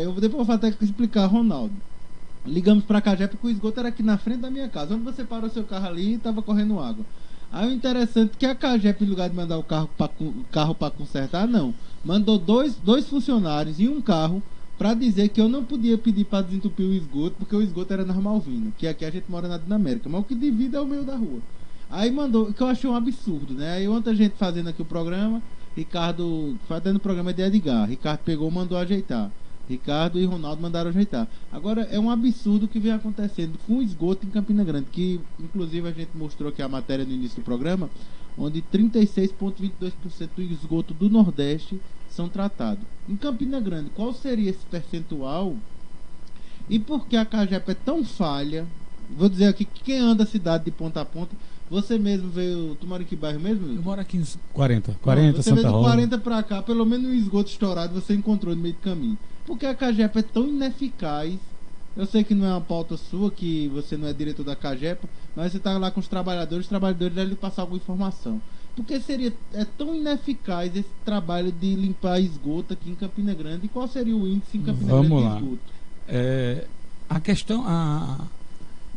eu depois vou até explicar, Ronaldo. Ligamos para a CAGEPA que o esgoto era aqui na frente da minha casa, onde você parou seu carro ali e estava correndo água. Aí o interessante é que a CAGEP, em lugar de mandar o carro para consertar, não. Mandou dois funcionários e um carro para dizer que eu não podia pedir para desentupir o esgoto, porque o esgoto era nas Malvinas, que aqui a gente mora na Dinamérica, mas o que divide é o meio da rua. Aí mandou, que eu achei um absurdo, né? Aí ontem a gente fazendo aqui o programa, Ricardo, fazendo o programa de Edgar, Ricardo pegou e mandou ajeitar. Ricardo e Ronaldo mandaram ajeitar. Agora, é um absurdo que vem acontecendo com o esgoto em Campina Grande, que inclusive a gente mostrou aqui a matéria no início do programa, onde 36,22% do esgoto do Nordeste são tratados. Em Campina Grande, qual seria esse percentual? E por que a CAGEP é tão falha? Vou dizer aqui que quem anda a cidade de ponta a ponta, você mesmo veio, tu mora em que bairro mesmo? Eu moro aqui em 40 você Santa veio Rosa. 40 pra cá, pelo menos um esgoto estourado você encontrou no meio do caminho. Porque a CAGEP é tão ineficaz. Eu sei que não é uma pauta sua, que você não é diretor da CAGEP, mas você está lá com os trabalhadores devem lhe passar alguma informação. Porque é tão ineficaz esse trabalho de limpar esgoto aqui em Campina Grande, e qual seria o índice em Campina Grande de esgoto? A questão,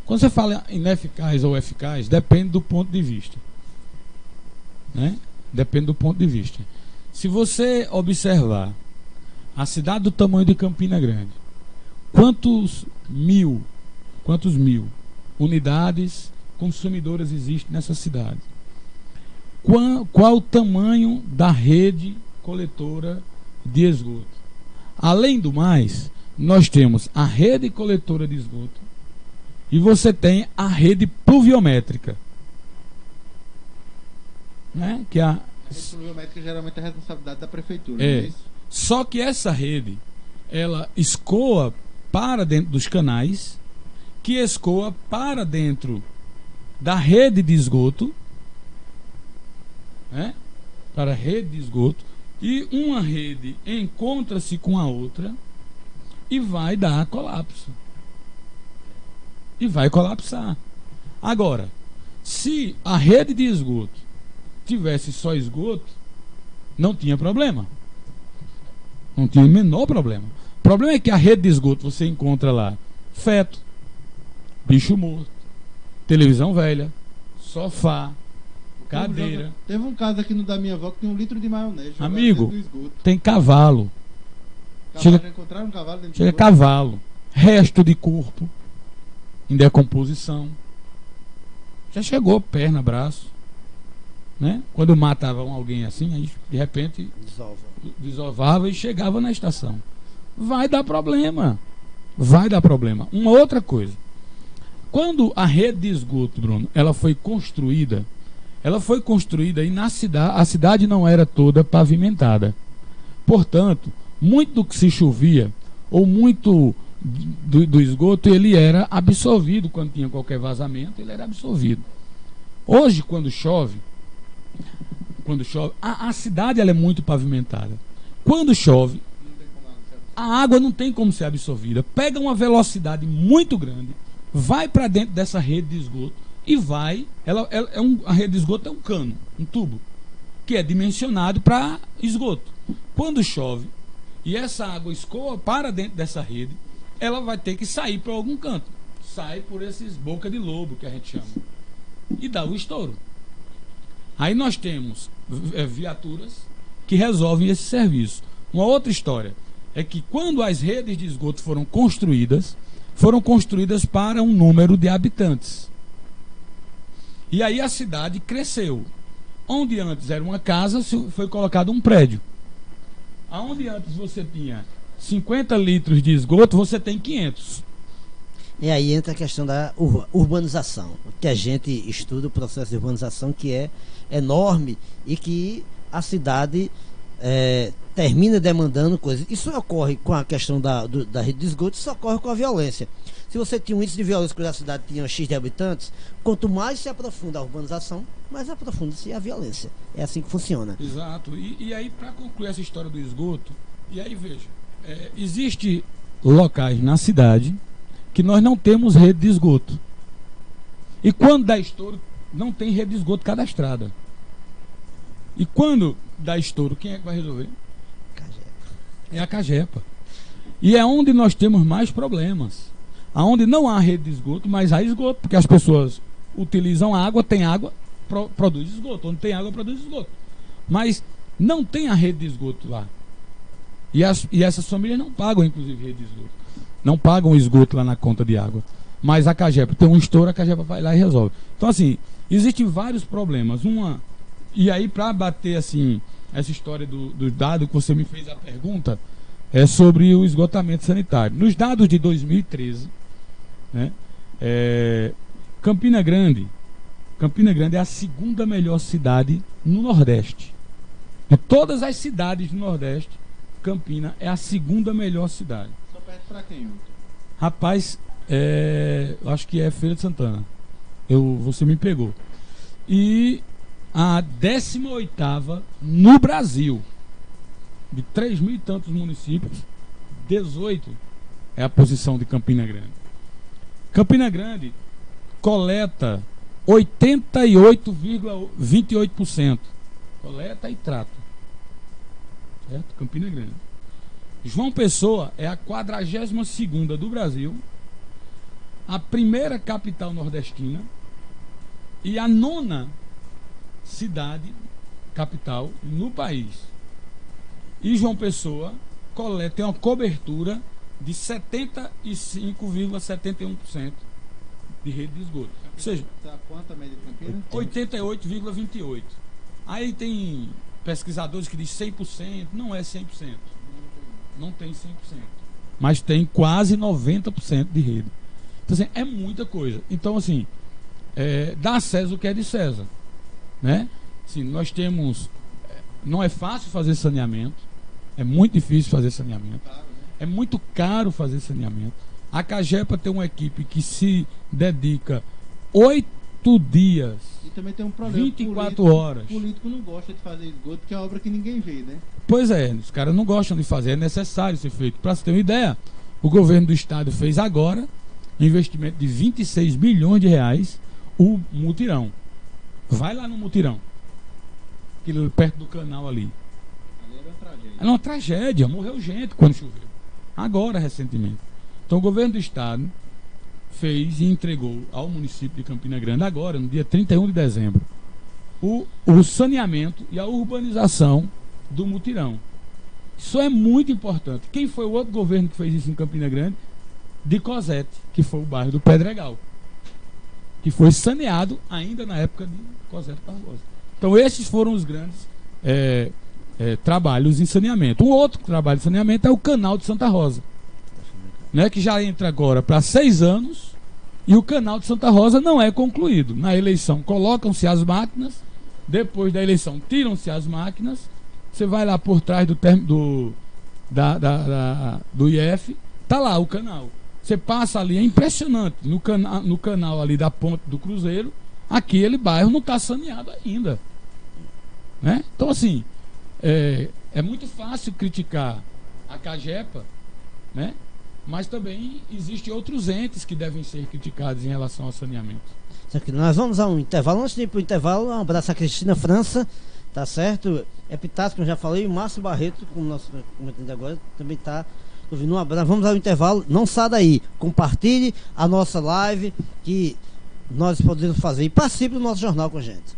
quando você fala ineficaz ou eficaz, depende do ponto de vista, né? Depende do ponto de vista. Se você observar a cidade do tamanho de Campina Grande, quantos mil unidades consumidoras existem nessa cidade? Qual o tamanho da rede coletora de esgoto? Além do mais, nós temos a rede coletora de esgoto e você tem a rede pluviométrica, né? Que A pluviométrica geralmente é a responsabilidade da prefeitura, não é isso? Só que essa rede, ela escoa para dentro dos canais, que escoa para dentro da rede de esgoto, né? Para a rede de esgoto, e uma rede encontra-se com a outra e vai dar colapso. E vai colapsar. Agora, se a rede de esgoto tivesse só esgoto, não tinha problema. Não tinha o menor problema. O problema é que a rede de esgoto você encontra lá feto, bicho morto, televisão velha, sofá, cadeira. Teve um caso aqui no da minha avó que tem 1 litro de maionese. Amigo, tem cavalo. Já encontraram um cavalo dentro Chega do cavalo, resto de corpo em decomposição. Já chegou perna, braço, né? Quando matavam alguém assim, aí de repente desovava e chegava na estação. Vai dar problema. Vai dar problema. Uma outra coisa. Quando a rede de esgoto, Bruno, ela foi construída e na cidade, a cidade não era toda pavimentada. Portanto, muito do que se chovia, ou muito do esgoto, ele era absorvido. Quando tinha qualquer vazamento, ele era absorvido. Hoje, quando chove, a cidade ela é muito pavimentada. Quando chove, a água não tem como ser absorvida. Pega uma velocidade muito grande, vai para dentro dessa rede de esgoto e vai. A rede de esgoto é um cano, um tubo, que é dimensionado para esgoto. Quando chove e essa água escoa para dentro dessa rede, ela vai ter que sair para algum canto. Sai por esses boca de lobo que a gente chama. E dá o estouro. Aí nós temos viaturas que resolvem esse serviço. Uma outra história é que quando as redes de esgoto foram construídas para um número de habitantes. E aí a cidade cresceu. Onde antes era uma casa, foi colocado um prédio. Aonde antes você tinha 50 litros de esgoto, você tem 500. E aí entra a questão da urbanização, que a gente estuda o processo de urbanização, que é enorme e que a cidade termina demandando coisas. Isso ocorre com a questão da rede de esgoto, isso ocorre com a violência. Se você tinha um índice de violência quando a cidade tinha X de habitantes, quanto mais se aprofunda a urbanização, mais aprofunda-se a violência. É assim que funciona. Exato. E aí, para concluir essa história do esgoto, e aí veja, existe locais na cidade que nós não temos rede de esgoto. E quando dá estouro, não tem rede de esgoto cadastrada. E quando dá estouro, quem é que vai resolver? É a Cagepa. E é onde nós temos mais problemas. Aonde não há rede de esgoto, mas há esgoto, porque as pessoas utilizam água, tem água, produz esgoto. Onde tem água, produz esgoto. Mas não tem a rede de esgoto lá. E essas famílias não pagam, inclusive, rede de esgoto. Não pagam esgoto lá na conta de água. Mas a Cagepa tem um estouro, a Cagepa vai lá e resolve. Então, assim, existem vários problemas. E aí, para bater, assim, essa história do dado que você me fez a pergunta, é sobre o esgotamento sanitário. Nos dados de 2013, né, Campina Grande é a segunda melhor cidade no Nordeste. De todas as cidades do Nordeste, Campina é a segunda melhor cidade. Só perde pra quem? Rapaz, eu acho que é Feira de Santana. Você me pegou. E a 18ª no Brasil. De 3.000 e tantos municípios, 18 é a posição de Campina Grande. Campina Grande coleta 88,28%. Coleta e trata. Certo? Campina Grande. João Pessoa é a 42ª do Brasil, a primeira capital nordestina e a 9ª cidade capital no país. E João Pessoa tem uma cobertura de 75,71% de rede de esgoto. Ou seja, quanto a média de Campina? 88,28%. Aí tem pesquisadores que dizem 100%, não é 100%. não tem 100%, mas tem quase 90% de rede. Então, assim, é muita coisa. Então, assim, dá a César o que é de César, né? Assim, nós temos... não é fácil fazer saneamento, é muito difícil fazer saneamento, é muito caro fazer saneamento. A Cagepa tem uma equipe que se dedica 8 dias, E também tem um problema. 24 horas. O político não gosta de fazer esgoto, que é obra que ninguém vê, né? Pois é, os caras não gostam de fazer, é necessário ser feito. Para você ter uma ideia, o governo do estado fez agora um investimento de 26 bilhões de reais, o mutirão. Vai lá no mutirão, aquilo perto do canal ali. Ali era uma tragédia. É uma tragédia, morreu gente quando choveu. Agora, recentemente. Então o governo do estado fez e entregou ao município de Campina Grande, agora, no dia 31 de dezembro, o saneamento e a urbanização do mutirão. Isso é muito importante. Quem foi o outro governo que fez isso em Campina Grande? De Cosete, que foi o bairro do Pedregal, que foi saneado ainda na época de Cosete Barbosa. Então esses foram os grandes trabalhos em saneamento. Um outro trabalho de saneamento é o canal de Santa Rosa, né, que já entra agora para 6 anos, e o canal de Santa Rosa não é concluído. Na eleição colocam-se as máquinas, depois da eleição tiram-se as máquinas, você vai lá por trás do IF, tá lá o canal. Você passa ali, é impressionante, no canal ali da Ponte do Cruzeiro, aquele bairro não está saneado ainda, né? Então, assim, é muito fácil criticar a Cagepa, né? Mas também existem outros entes que devem ser criticados em relação ao saneamento. Nós vamos a um intervalo. Antes de ir para o intervalo, um abraço a Cristina França, tá certo? Epitácio, como eu já falei, e o Márcio Barreto, como nós comentamos agora, também está ouvindo. Um abraço. Vamos ao intervalo. Não saia daí. Compartilhe a nossa live, que nós podemos fazer, e participe do nosso jornal com a gente.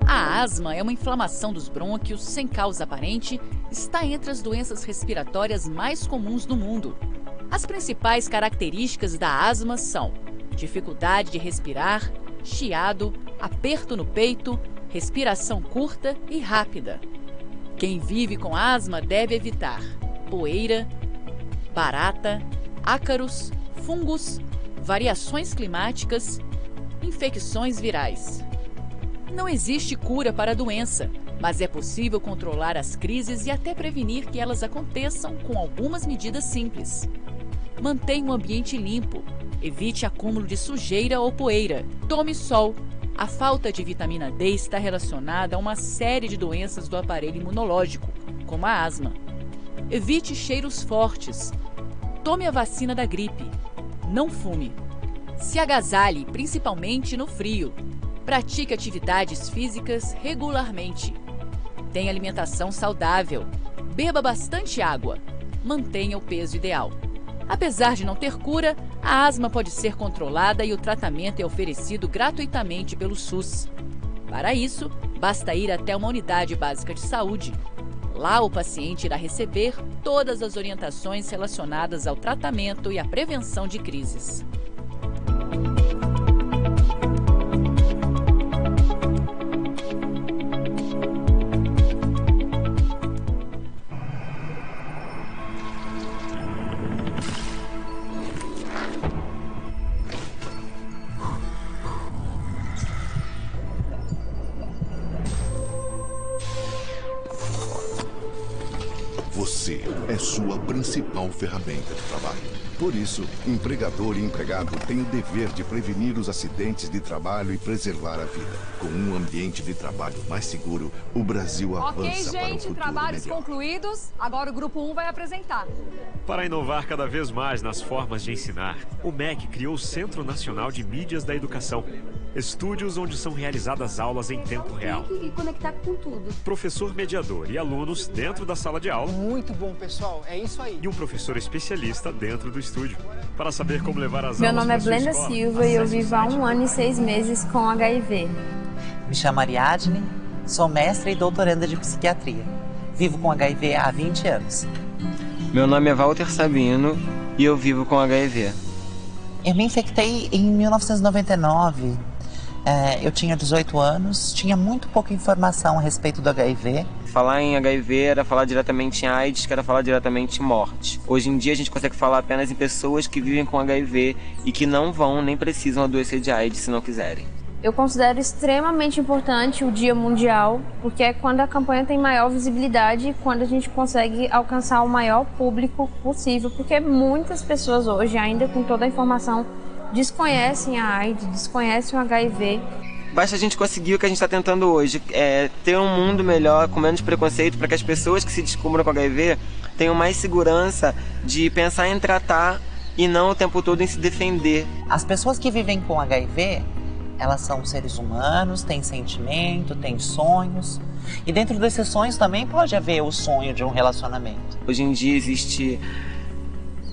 A asma é uma inflamação dos brônquios sem causa aparente, está entre as doenças respiratórias mais comuns do mundo. As principais características da asma são dificuldade de respirar, chiado, aperto no peito, respiração curta e rápida. Quem vive com asma deve evitar poeira, barata, ácaros, fungos, variações climáticas, infecções virais. Não existe cura para a doença, mas é possível controlar as crises e até prevenir que elas aconteçam com algumas medidas simples. Mantenha um ambiente limpo, evite acúmulo de sujeira ou poeira, tome sol. A falta de vitamina D está relacionada a uma série de doenças do aparelho imunológico, como a asma. Evite cheiros fortes. Tome a vacina da gripe. Não fume. Se agasalhe, principalmente no frio. Pratique atividades físicas regularmente. Tenha alimentação saudável. Beba bastante água. Mantenha o peso ideal. Apesar de não ter cura, a asma pode ser controlada e o tratamento é oferecido gratuitamente pelo SUS. Para isso, basta ir até uma unidade básica de saúde. Lá o paciente irá receber todas as orientações relacionadas ao tratamento e à prevenção de crises. Você é sua principal ferramenta de trabalho. Por isso, empregador e empregado têm o dever de prevenir os acidentes de trabalho e preservar a vida. Com um ambiente de trabalho mais seguro, o Brasil avança para um futuro melhor. Ok, gente, trabalhos concluídos. Agora o Grupo 1 vai apresentar. Para inovar cada vez mais nas formas de ensinar, o MEC criou o Centro Nacional de Mídias da Educação. Estúdios onde são realizadas aulas em tempo real. Tem que conectar com tudo. Professor mediador e alunos dentro da sala de aula. Muito bom, pessoal. É isso aí. E um professor especialista dentro do estúdio. Para saber como levar as Meu aulas nome é para sua Blenda escola, Silva e eu vivo há 1 ano e 6 meses com HIV. Me chamo Ariadne, sou mestra e doutoranda de psiquiatria. Vivo com HIV há 20 anos. Meu nome é Walter Sabino e eu vivo com HIV. Eu me infectei em 1999. Eu tinha 18 anos, tinha muito pouca informação a respeito do HIV. Falar em HIV era falar diretamente em AIDS, que era falar diretamente em morte. Hoje em dia a gente consegue falar apenas em pessoas que vivem com HIV e que não vão nem precisam adoecer de AIDS se não quiserem. Eu considero extremamente importante o Dia Mundial, porque é quando a campanha tem maior visibilidade e quando a gente consegue alcançar o maior público possível, porque muitas pessoas hoje, ainda com toda a informação, desconhecem a AIDS, desconhecem o HIV. Basta a gente conseguir o que a gente está tentando hoje, ter um mundo melhor, com menos preconceito, para que as pessoas que se descubram com HIV tenham mais segurança de pensar em tratar e não o tempo todo em se defender. As pessoas que vivem com HIV, elas são seres humanos, têm sentimento, têm sonhos. E dentro desses sonhos também pode haver o sonho de um relacionamento. Hoje em dia existe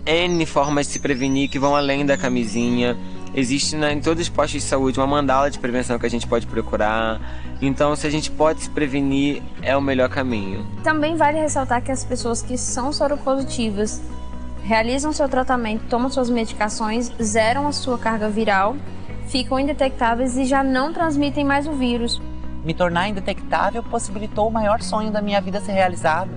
N formas de se prevenir que vão além da camisinha. Existe em todos os postos de saúde uma mandala de prevenção que a gente pode procurar. Então, se a gente pode se prevenir, é o melhor caminho. Também vale ressaltar que as pessoas que são soropositivas realizam seu tratamento, tomam suas medicações, zeram a sua carga viral, ficam indetectáveis e já não transmitem mais o vírus. Me tornar indetectável possibilitou o maior sonho da minha vida ser realizado,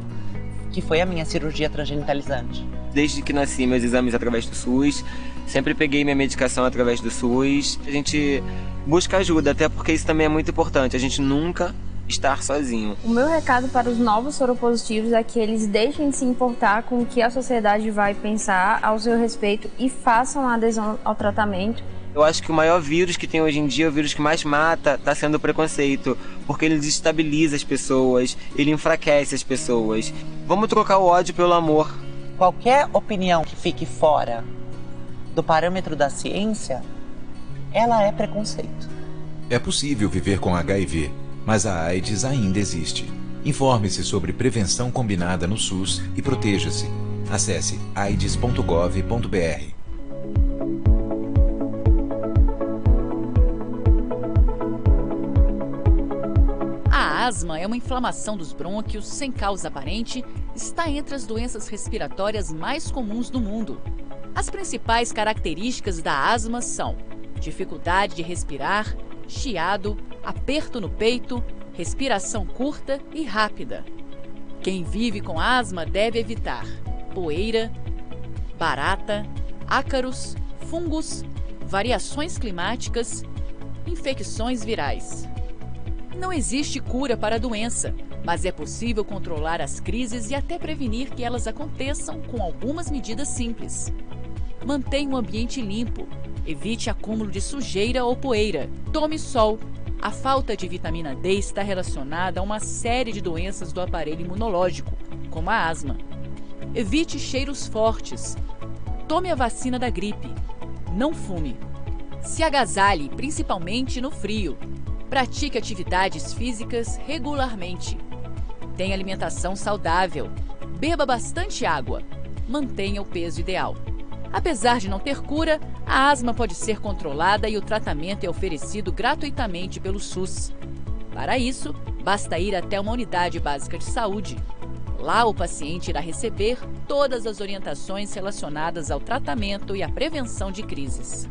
que foi a minha cirurgia transgenitalizante. Desde que nasci, meus exames através do SUS, sempre peguei minha medicação através do SUS. A gente busca ajuda, até porque isso também é muito importante, a gente nunca estar sozinho. O meu recado para os novos soropositivos é que eles deixem de se importar com o que a sociedade vai pensar ao seu respeito e façam a adesão ao tratamento. Eu acho que o maior vírus que tem hoje em dia, o vírus que mais mata, está sendo o preconceito, porque ele desestabiliza as pessoas, ele enfraquece as pessoas. Vamos trocar o ódio pelo amor. Qualquer opinião que fique fora do parâmetro da ciência, ela é preconceito. É possível viver com HIV, mas a AIDS ainda existe. Informe-se sobre prevenção combinada no SUS e proteja-se. Acesse aids.gov.br. A asma é uma inflamação dos brônquios sem causa aparente, está entre as doenças respiratórias mais comuns do mundo. As principais características da asma são dificuldade de respirar, chiado, aperto no peito, respiração curta e rápida. Quem vive com asma deve evitar poeira, barata, ácaros, fungos, variações climáticas, infecções virais. Não existe cura para a doença, mas é possível controlar as crises e até prevenir que elas aconteçam com algumas medidas simples. Mantenha um ambiente limpo, evite acúmulo de sujeira ou poeira, tome sol. A falta de vitamina D está relacionada a uma série de doenças do aparelho imunológico, como a asma. Evite cheiros fortes. Tome a vacina da gripe. Não fume. Se agasalhe, principalmente no frio. Pratique atividades físicas regularmente. Tenha alimentação saudável. Beba bastante água. Mantenha o peso ideal. Apesar de não ter cura, a asma pode ser controlada e o tratamento é oferecido gratuitamente pelo SUS. Para isso, basta ir até uma unidade básica de saúde. Lá, o paciente irá receber todas as orientações relacionadas ao tratamento e à prevenção de crises.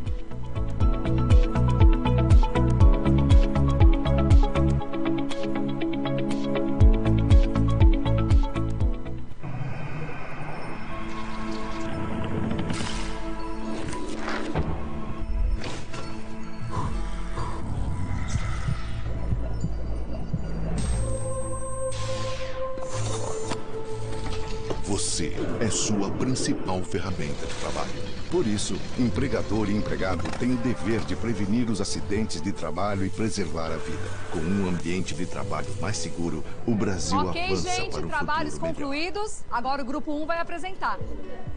Você é sua principal ferramenta de trabalho. Por isso, empregador e empregado têm o dever de prevenir os acidentes de trabalho e preservar a vida. Com um ambiente de trabalho mais seguro, o Brasil avança gente, para um trabalhos futuro concluídos. Agora o Grupo 1 vai apresentar.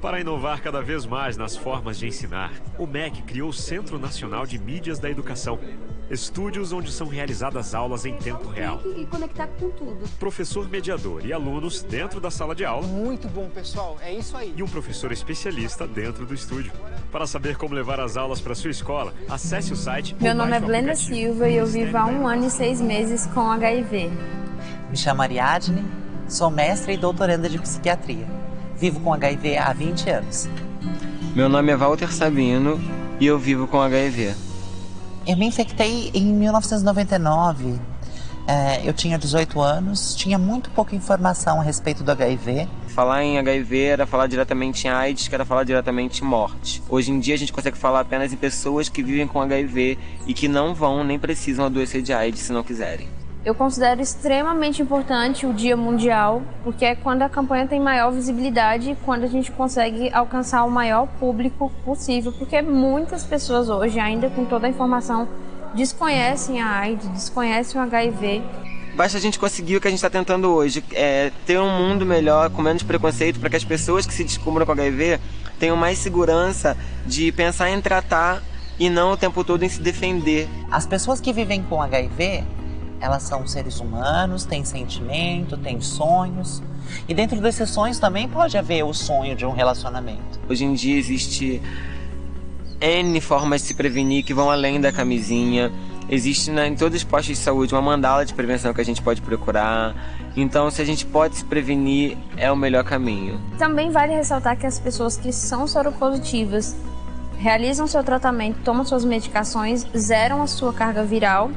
Para inovar cada vez mais nas formas de ensinar, o MEC criou o Centro Nacional de Mídias da Educação. Estúdios onde são realizadas aulas em tempo real. E conectar com tudo. Professor mediador e alunos dentro da sala de aula. Muito bom, pessoal. É isso aí. E um professor especialista dentro do estúdio. Para saber como levar as aulas para sua escola, acesse o site. Meu nome é Blenda Silva e eu vivo há 1 ano e 6 meses com HIV. Me chamo Ariadne, sou mestre e doutoranda de psiquiatria. Vivo com HIV há 20 anos. Meu nome é Walter Sabino e eu vivo com HIV. Eu me infectei em 1999. Eu tinha 18 anos, tinha muito pouca informação a respeito do HIV. Falar em HIV era falar diretamente em AIDS, que era falar diretamente em morte. Hoje em dia a gente consegue falar apenas em pessoas que vivem com HIV e que não vão nem precisam adoecer de AIDS se não quiserem. Eu considero extremamente importante o Dia Mundial, porque é quando a campanha tem maior visibilidade e quando a gente consegue alcançar o maior público possível, porque muitas pessoas hoje, ainda com toda a informação, desconhecem a AIDS, desconhecem o HIV. Basta a gente conseguir o que a gente está tentando hoje, ter um mundo melhor, com menos preconceito, para que as pessoas que se descubram com HIV tenham mais segurança de pensar em tratar e não o tempo todo em se defender. As pessoas que vivem com HIV, elas são seres humanos, têm sentimento, têm sonhos. E dentro desses sonhos também pode haver o sonho de um relacionamento. Hoje em dia existe N formas de se prevenir que vão além da camisinha. Existe em todos os postos de saúde uma mandala de prevenção que a gente pode procurar. Então, se a gente pode se prevenir, é o melhor caminho. Também vale ressaltar que as pessoas que são soropositivas realizam seu tratamento, tomam suas medicações, zeram a sua carga viral,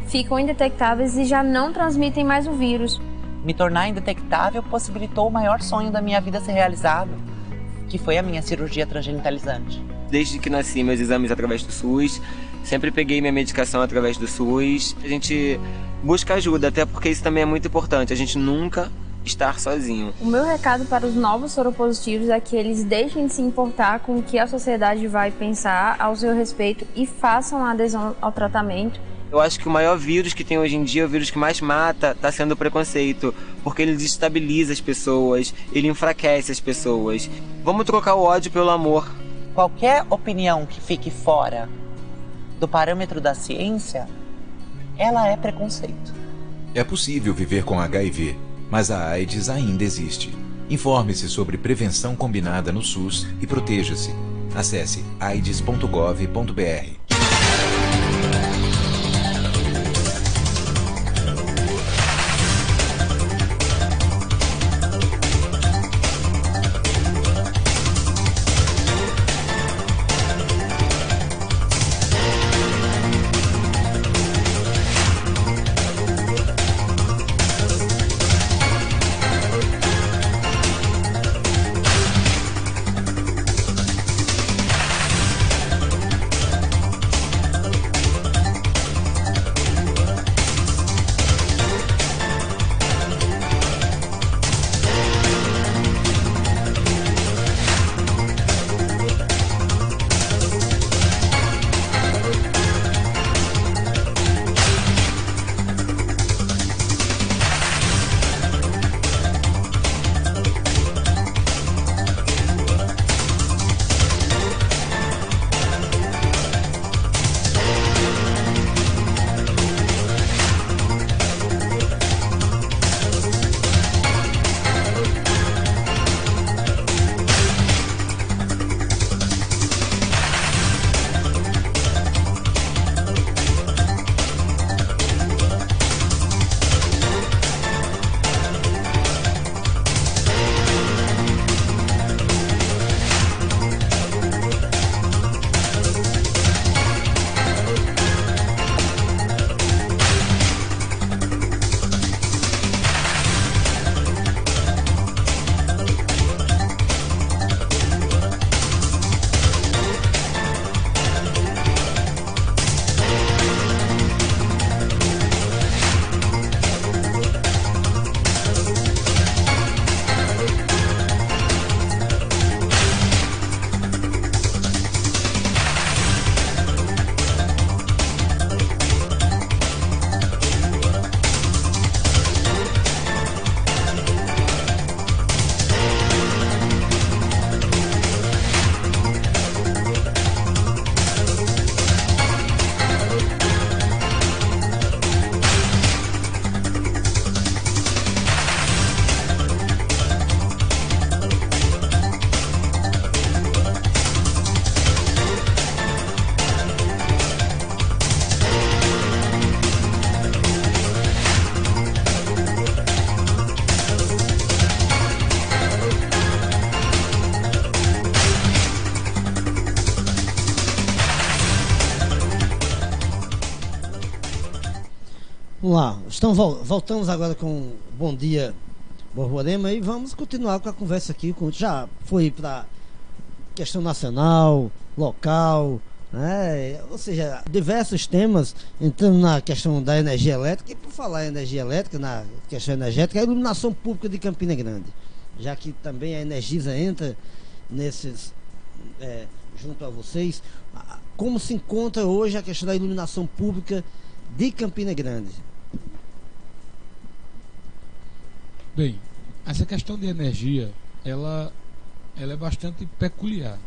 ficam indetectáveis e já não transmitem mais o vírus. Me tornar indetectável possibilitou o maior sonho da minha vida ser realizado, que foi a minha cirurgia transgenitalizante. Desde que nasci, meus exames através do SUS, sempre peguei minha medicação através do SUS. A gente busca ajuda, até porque isso também é muito importante, a gente nunca estar sozinho. O meu recado para os novos soropositivos é que eles deixem de se importar com o que a sociedade vai pensar ao seu respeito e façam a adesão ao tratamento. Eu acho que o maior vírus que tem hoje em dia, o vírus que mais mata, está sendo o preconceito, porque ele desestabiliza as pessoas, ele enfraquece as pessoas. Vamos trocar o ódio pelo amor. Qualquer opinião que fique fora do parâmetro da ciência, ela é preconceito. É possível viver com HIV, mas a AIDS ainda existe. Informe-se sobre prevenção combinada no SUS e proteja-se. Acesse aids.gov.br. Vamos lá, voltamos agora com Bom Dia Borborema e vamos continuar com a conversa aqui. Já foi para questão nacional, local, né? Ou seja, diversos temas, entrando na questão da energia elétrica. E por falar em energia elétrica, na questão energética, a iluminação pública de Campina Grande, já que também a Energisa entra nesses, junto a vocês. Como se encontra hoje a questão da iluminação pública de Campina Grande? Bem, essa questão de energia, ela é bastante peculiar,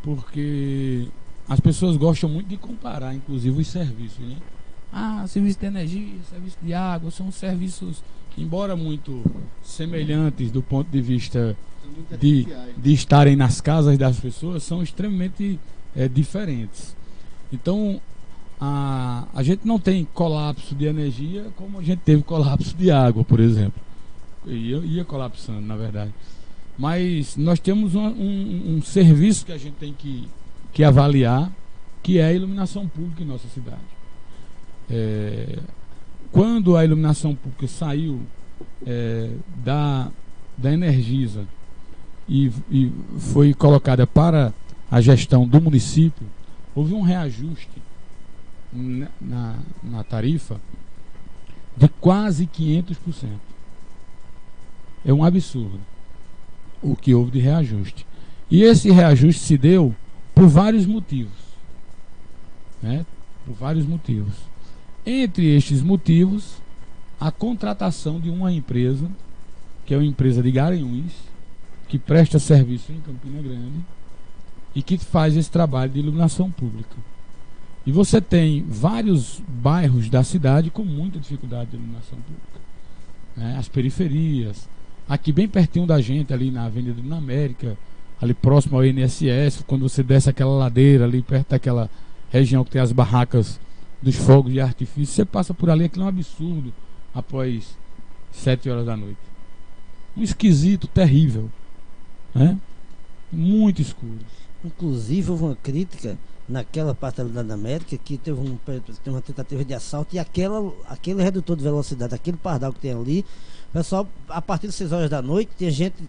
porque as pessoas gostam muito de comparar, inclusive, os serviços, né? Serviço de energia, serviço de água, são serviços, embora muito semelhantes do ponto de vista de estarem nas casas das pessoas, são extremamente diferentes. Então, a gente não tem colapso de energia como a gente teve colapso de água, por exemplo. Ia colapsando, na verdade. Mas nós temos um serviço que a gente tem que avaliar, que é a iluminação pública em nossa cidade. Quando a iluminação pública saiu da Energisa e foi colocada para a gestão do município, houve um reajuste na tarifa de quase 500%. É um absurdo o que houve de reajuste. E esse reajuste se deu por vários motivos, né? Por vários motivos. Entre estes motivos, a contratação de uma empresa, que é uma empresa de Garanhuns, que presta serviço em Campina Grande e que faz esse trabalho de iluminação pública. E você tem vários bairros da cidade com muita dificuldade de iluminação pública, né? As periferias, aqui bem pertinho da gente, ali na Avenida da América, ali próximo ao INSS, quando você desce aquela ladeira ali perto daquela região que tem as barracas dos fogos de artifício, você passa por ali, aquilo é um absurdo após 7 horas da noite. Um esquisito terrível, né? Muito escuro. Inclusive houve uma crítica naquela parte da América que teve uma tentativa de assalto, e aquele redutor de velocidade, aquele pardal que tem ali, pessoal, a partir de 6 horas da noite,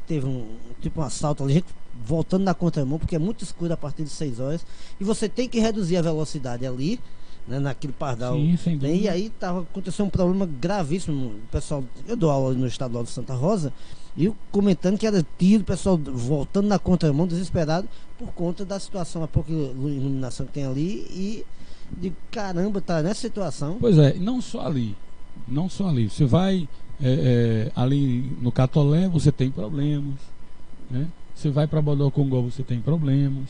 teve um assalto ali, gente voltando na contramão, porque é muito escuro a partir de 6 horas, e você tem que reduzir a velocidade ali, né, naquele pardal. Sim, sem dúvida. E aí aconteceu um problema gravíssimo. O pessoal, eu dou aula no estadual de Santa Rosa, e eu comentando que era tiro, o pessoal voltando na contramão, desesperado, por conta da situação, a pouca iluminação que tem ali, e de caramba, tá nessa situação. Pois é, não só ali. Você vai ali no Catolé, você tem problemas, né? Você vai para Bodocongó, você tem problemas,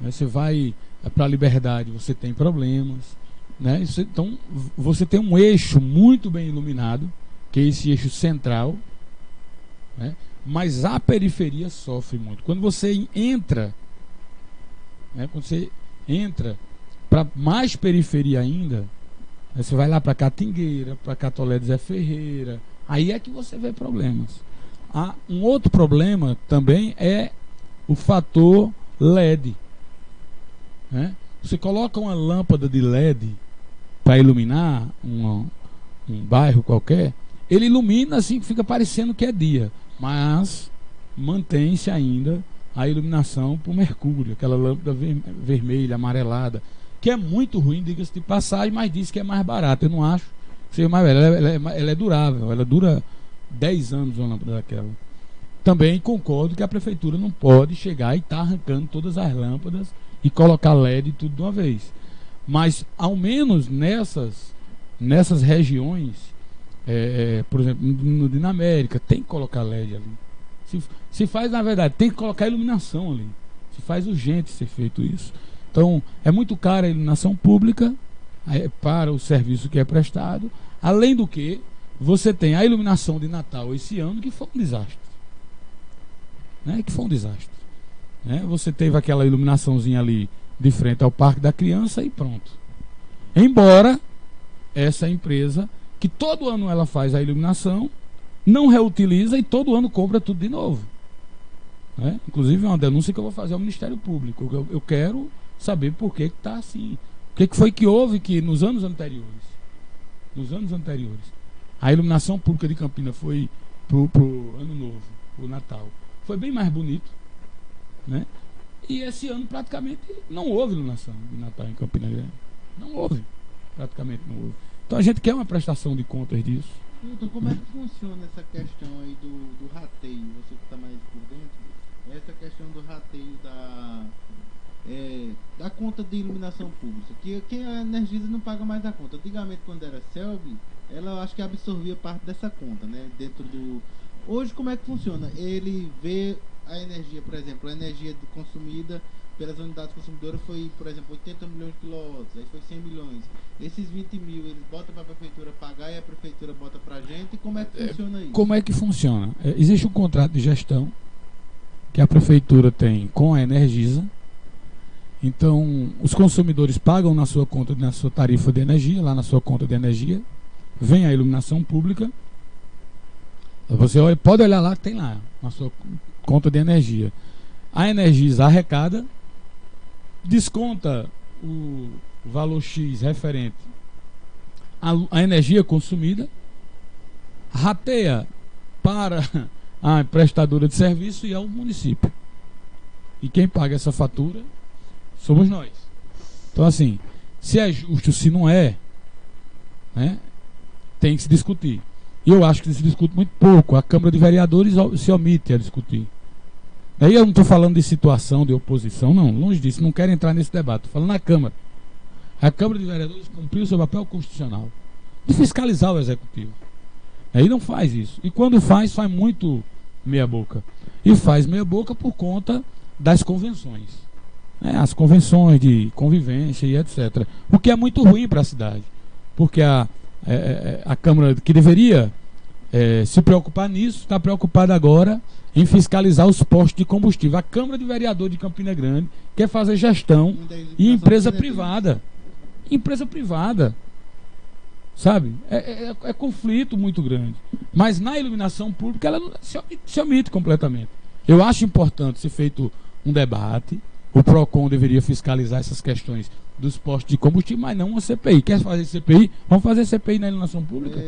né? Você vai para Liberdade, você tem problemas, né? Então você tem um eixo muito bem iluminado, que é esse eixo central, né? Mas a periferia sofre muito. Quando você entra, né? Para mais periferia ainda, né? Você vai lá para Catingueira, para Catolé de Zé Ferreira, aí é que você vê problemas. Um outro problema também é o fator LED, né? Você coloca uma lâmpada de LED para iluminar um bairro qualquer, ele ilumina assim, fica parecendo que é dia, mas mantém-se ainda a iluminação por mercúrio, aquela lâmpada vermelha, amarelada, que é muito ruim, diga-se de passagem, mas diz que é mais barata. Eu não acho que seja mais barata. Ela é durável, ela dura 10 anos uma lâmpada daquela. Também concordo que a prefeitura não pode chegar e estar arrancando todas as lâmpadas e colocar LED tudo de uma vez. Mas, ao menos nessas regiões, por exemplo, no Dinamérica, tem que colocar LED ali. Se faz, na verdade, tem que colocar iluminação ali. Se faz urgente ser feito isso. Então, é muito cara a iluminação pública para o serviço que é prestado. Além do que, você tem a iluminação de Natal esse ano, que foi um desastre. Né? Né? Você teve aquela iluminaçãozinha ali de frente ao Parque da Criança e pronto. Embora essa empresa, que todo ano ela faz a iluminação, não reutiliza e todo ano compra tudo de novo. Né? Inclusive é uma denúncia que eu vou fazer ao Ministério Público. Eu quero saber por que está assim. O que foi que houve que nos anos anteriores, nos anos anteriores, a iluminação pública de Campina foi pro Ano Novo, pro Natal, foi bem mais bonito, né? E esse ano praticamente não houve iluminação de Natal em Campina Grande. Não houve. Praticamente não houve. Então a gente quer uma prestação de contas disso. Então, como é que funciona essa questão aí do rateio? Você que está mais por dentro, essa questão do rateio da conta de iluminação pública, que a Energisa não paga mais a conta. Antigamente, quando era Selby, ela acho que absorvia parte dessa conta, né? Dentro do... Hoje, como é que funciona? Ele vê a energia, por exemplo, a energia consumida pelas unidades consumidoras foi, por exemplo, 80 milhões de quilowatts, aí foi 100 milhões. Esses 20 mil eles botam para a prefeitura pagar e a prefeitura bota para a gente. E como é que funciona isso? Como é que funciona? Existe um contrato de gestão que a prefeitura tem com a Energisa. Então, os consumidores pagam na sua conta, na sua tarifa de energia, lá na sua conta de energia, vem a iluminação pública. Você pode olhar lá que tem lá na sua conta de energia. A Energisa arrecada, desconta o valor X referente à energia consumida, rateia para a prestadora de serviço e ao município. E quem paga essa fatura somos nós. Então, assim, se é justo, se não é, né, tem que se discutir. E eu acho que se discute muito pouco. A Câmara de Vereadores se omite a discutir. Aí eu não estou falando de situação de oposição, não, longe disso, não quero entrar nesse debate, estou falando na Câmara. A Câmara de Vereadores cumpriu o seu papel constitucional de fiscalizar o Executivo. Aí não faz isso. E quando faz muito meia boca. E faz meia boca por conta das convenções. As convenções de convivência e etc. O que é muito ruim para a cidade. Porque a Câmara, que deveria se preocupar nisso, está preocupada agora em fiscalizar os postos de combustível. A Câmara de Vereadores de Campina Grande quer fazer gestão e empresa privada. Empresa privada. Sabe? É conflito muito grande. Mas na iluminação pública ela se omite completamente. Eu acho importante ser feito um debate. O PROCON deveria fiscalizar essas questões dos postos de combustível, mas não uma CPI. Quer fazer CPI? Vamos fazer CPI na iluminação pública?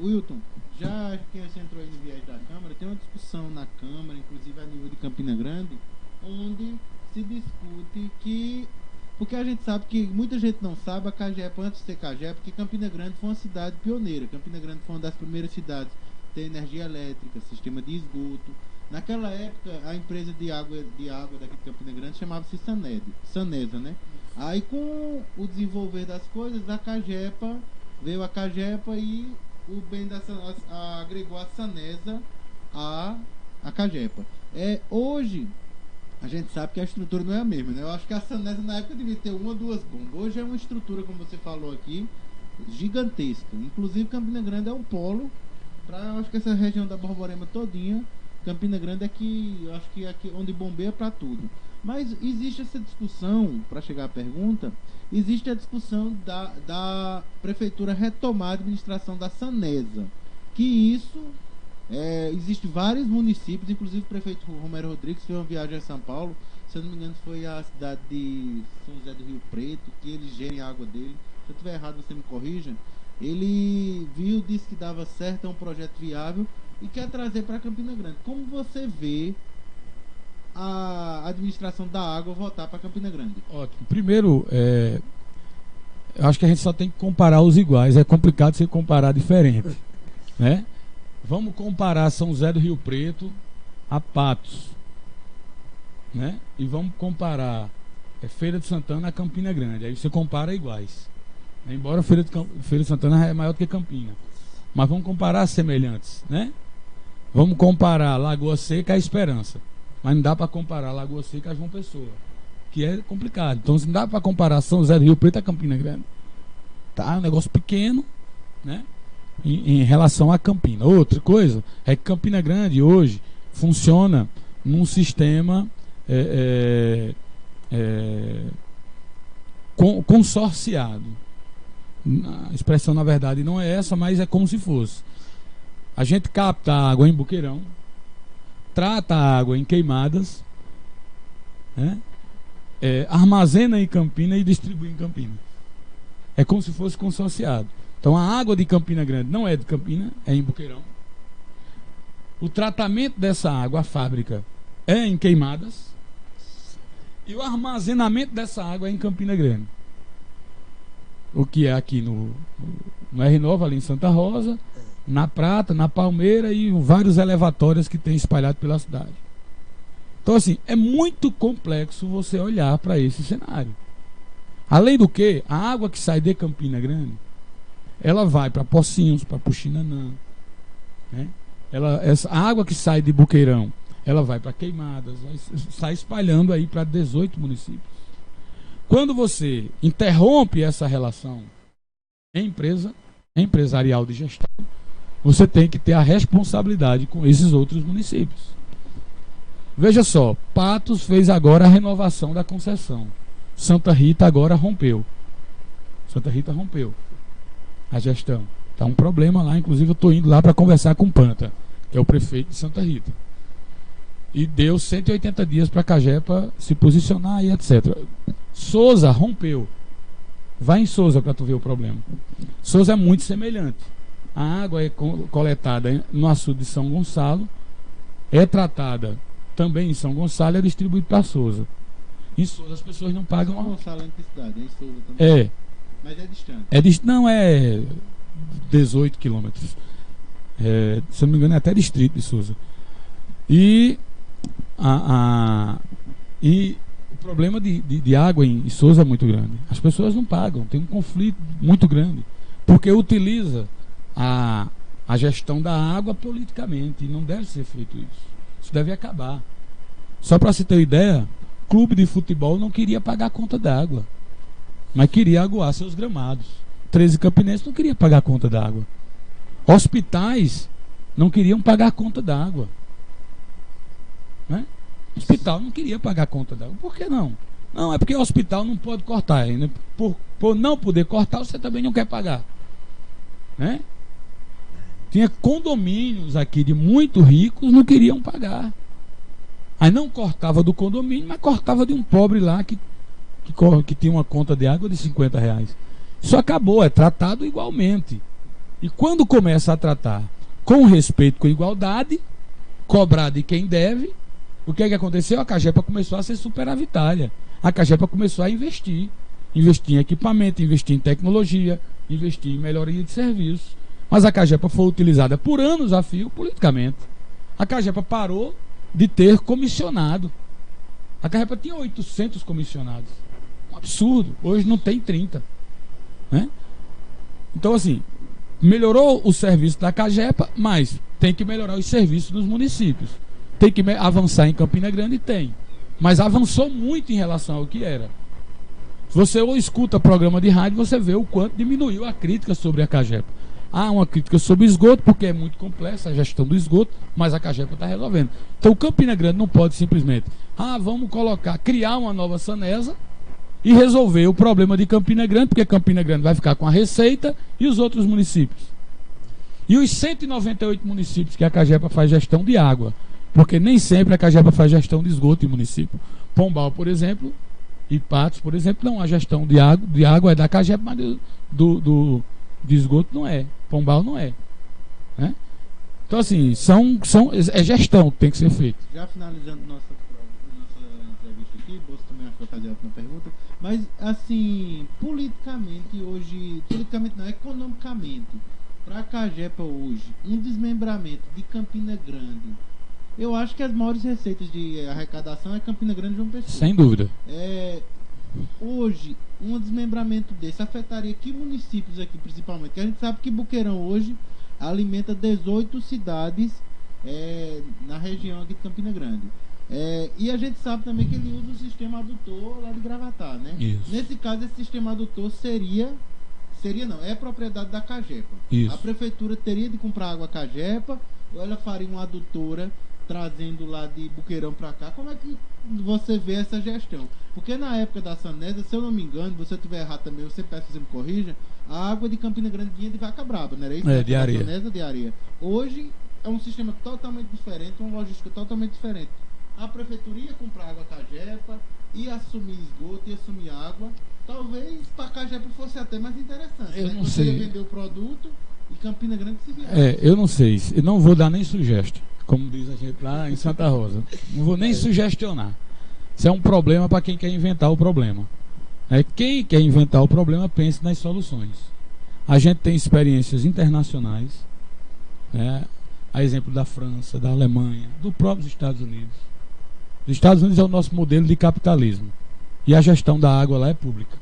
Wilton, já que você entrou aí no viés da Câmara, tem uma discussão na Câmara, inclusive a nível de Campina Grande, onde se discute que... Porque a gente sabe que, muita gente não sabe, a CAGEP, antes de ser CAGEP, porque Campina Grande foi uma cidade pioneira. Campina Grande foi uma das primeiras cidades a ter energia elétrica, sistema de esgoto. Naquela época, a empresa de água daqui de Campina Grande chamava-se Sanesa, né? Aí, com o desenvolver das coisas, a CAGEPA, veio a CAGEPA e o bem agregou a Sanesa a CAGEPA. Hoje, a gente sabe que a estrutura não é a mesma, né? Eu acho que a Sanesa na época devia ter uma ou duas bombas. Hoje é uma estrutura, como você falou aqui, gigantesca. Inclusive, Campina Grande é um polo para, eu acho que essa região da Borborema todinha, Campina Grande eu acho que é aqui onde bombeia para tudo. Mas existe essa discussão, para chegar à pergunta, existe a discussão da prefeitura retomar a administração da Sanesa. Que isso, existe vários municípios, inclusive o prefeito Romero Rodrigues fez uma viagem a São Paulo, se eu não me engano foi a cidade de São José do Rio Preto, que eles gerem a água dele. Se eu estiver errado, você me corrija. Ele viu, disse que dava certo, é um projeto viável e quer trazer para Campina Grande. Como você vê a administração da água voltar para Campina Grande? Ótimo. Primeiro, eu acho que a gente só tem que comparar os iguais. É complicado você comparar diferente, né? Vamos comparar São José do Rio Preto a Patos, né? E vamos comparar Feira de Santana a Campina Grande. Aí você compara iguais. Embora Feira de Santana é maior do que Campina. Mas vamos comparar semelhantes, né? Vamos comparar Lagoa Seca a Esperança. Mas não dá para comparar Lagoa Seca a João Pessoa, que é complicado. Então não dá para comparar São José do Rio Preto a Campina Grande. Tá? É um negócio pequeno, né? Em relação a Campina. Outra coisa é que Campina Grande hoje funciona num sistema consorciado. A expressão na verdade não é essa, mas é como se fosse. A gente capta a água em Buqueirão, trata a água em Queimadas, né? Armazena em Campina e distribui em Campina. É como se fosse consorciado. Então a água de Campina Grande não é de Campina, é em Boqueirão. O tratamento dessa água, a fábrica, é em Queimadas. E o armazenamento dessa água é em Campina Grande. O que é aqui no R9, ali em Santa Rosa, na Prata, na Palmeira e vários elevatórios que tem espalhado pela cidade. Então, assim, é muito complexo você olhar para esse cenário. Além do que, a água que sai de Campina Grande, ela vai para Pocinhos, para Puxinanã, né? A água que sai de Boqueirão, ela vai para Queimadas, sai espalhando aí para 18 municípios. Quando você interrompe essa relação empresarial de gestão, você tem que ter a responsabilidade com esses outros municípios. Veja só, Patos fez agora a renovação da concessão. Santa Rita agora rompeu. Santa Rita rompeu a gestão. Está um problema lá, inclusive eu estou indo lá para conversar com o Panta, que é o prefeito de Santa Rita. E deu 180 dias para a Cagepa se posicionar e etc. Sousa rompeu. Vai em Sousa para tu ver o problema. Sousa é muito semelhante. A água é coletada no açude de São Gonçalo, é tratada também em São Gonçalo e é distribuída para Sousa. Em Sousa as pessoas não pagam. São Gonçalo é entre cidade, em Sousa também. É. Mas é distante. Não, é 18 quilômetros. Se eu não me engano, é até distrito de Sousa. E o problema de água em Sousa é muito grande. As pessoas não pagam, tem um conflito muito grande. Porque utiliza a gestão da água politicamente. E não deve ser feito isso. Isso deve acabar. Só para se ter uma ideia, clube de futebol não queria pagar a conta d'água, mas queria aguar seus gramados. 13 campinenses não queria pagar a conta d'água. Hospitais não queriam pagar a conta d'água. Né? Hospital não queria pagar a conta d'água. Por que não? Não, é porque o hospital não pode cortar ainda. Por não poder cortar, você também não quer pagar. Né? Tinha condomínios aqui de muito ricos, não queriam pagar. Aí não cortava do condomínio, mas cortava de um pobre lá que tinha uma conta de água de R$50. Isso acabou, é tratado igualmente. E quando começa a tratar com respeito, com igualdade, cobrar de quem deve, o que é que aconteceu? A Cagepa começou a ser superavitária. A Cagepa começou a investir. Investir em equipamento, investir em tecnologia, investir em melhoria de serviços. Mas a Cagepa foi utilizada por anos a fio politicamente. A Cagepa parou de ter comissionado. A Cagepa tinha 800 comissionados. Um absurdo. Hoje não tem 30. Né? Então, assim, melhorou o serviço da Cagepa, mas tem que melhorar os serviços dos municípios. Tem que avançar em Campina Grande? Tem. Mas avançou muito em relação ao que era. Se você ou escuta programa de rádio, você vê o quanto diminuiu a crítica sobre a Cagepa. Há uma crítica sobre o esgoto, porque é muito complexa a gestão do esgoto, mas a Cagepa está resolvendo. Então o Campina Grande não pode simplesmente, vamos criar uma nova Sanesa e resolver o problema de Campina Grande, porque Campina Grande vai ficar com a receita e os outros municípios. E os 198 municípios que a Cagepa faz gestão de água, porque nem sempre a Cagepa faz gestão de esgoto em município. Pombal, por exemplo, e Patos, por exemplo, não, a gestão de água é da Cagepa, mas de esgoto não é. Pombal não é. Né? Então, assim, é gestão que tem que ser feito. Já finalizando nossa entrevista aqui, você também acho que vai fazer alguma pergunta, mas, assim, politicamente não, economicamente, para a Cagepa hoje, um desmembramento de Campina Grande, eu acho que as maiores receitas de arrecadação é Campina Grande e João Pessoa. Sem dúvida. Hoje, um desmembramento desse afetaria que municípios aqui, principalmente? Porque a gente sabe que Boqueirão hoje alimenta 18 cidades na região aqui de Campina Grande. E a gente sabe também que ele usa o sistema adutor lá de Gravatá, né? Isso. Nesse caso, esse sistema adutor é propriedade da Cagepa. Isso. A prefeitura teria de comprar água Cagepa, ou ela faria uma adutora trazendo lá de Boqueirão para cá. Como é que você vê essa gestão? Porque na época da Sanesa, se eu não me engano, se você estiver errado também, você peça que você me corrija, a água de Campina Grande vinha de Vaca Braba, não era isso? De areia. Sanesa, de areia. Hoje é um sistema totalmente diferente, uma logística totalmente diferente. A prefeitura ia comprar água Cagepa, e assumir esgoto e assumir água, talvez para Cajepa fosse até mais interessante. Eu não Você sei. ia vender o produto e Campina Grande se vier. Eu não sei. Eu não vou dar nem sugestão, como diz a gente lá em Santa Rosa. Não vou nem sugestionar. Isso é um problema para quem quer inventar o problema. Quem quer inventar o problema, pense nas soluções. A gente tem experiências internacionais, né? A exemplo da França, da Alemanha, dos próprios Estados Unidos. Os Estados Unidos é o nosso modelo de capitalismo. E a gestão da água lá é pública.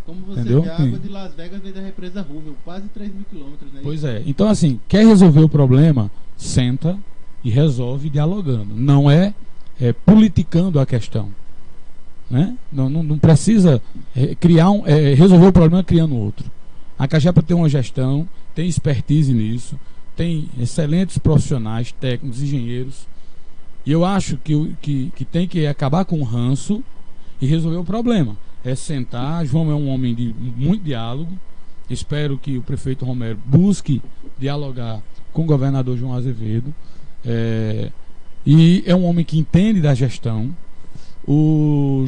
Como você Entendeu? vê, a água de Las Vegas vem da represa Hoover, quase 3 mil quilômetros, né? Pois é. Então, assim, quer resolver o problema, senta e resolve dialogando. Não é politicando a questão. Né? Não precisa resolver o problema criando outro. A Cajepa tem uma gestão, tem expertise nisso, tem excelentes profissionais, técnicos, engenheiros. E eu acho que tem que acabar com o ranço e resolver o problema. É sentar. João é um homem de muito diálogo. Espero que o prefeito Romero busque dialogar com o governador João Azevedo. E é um homem que entende da gestão. O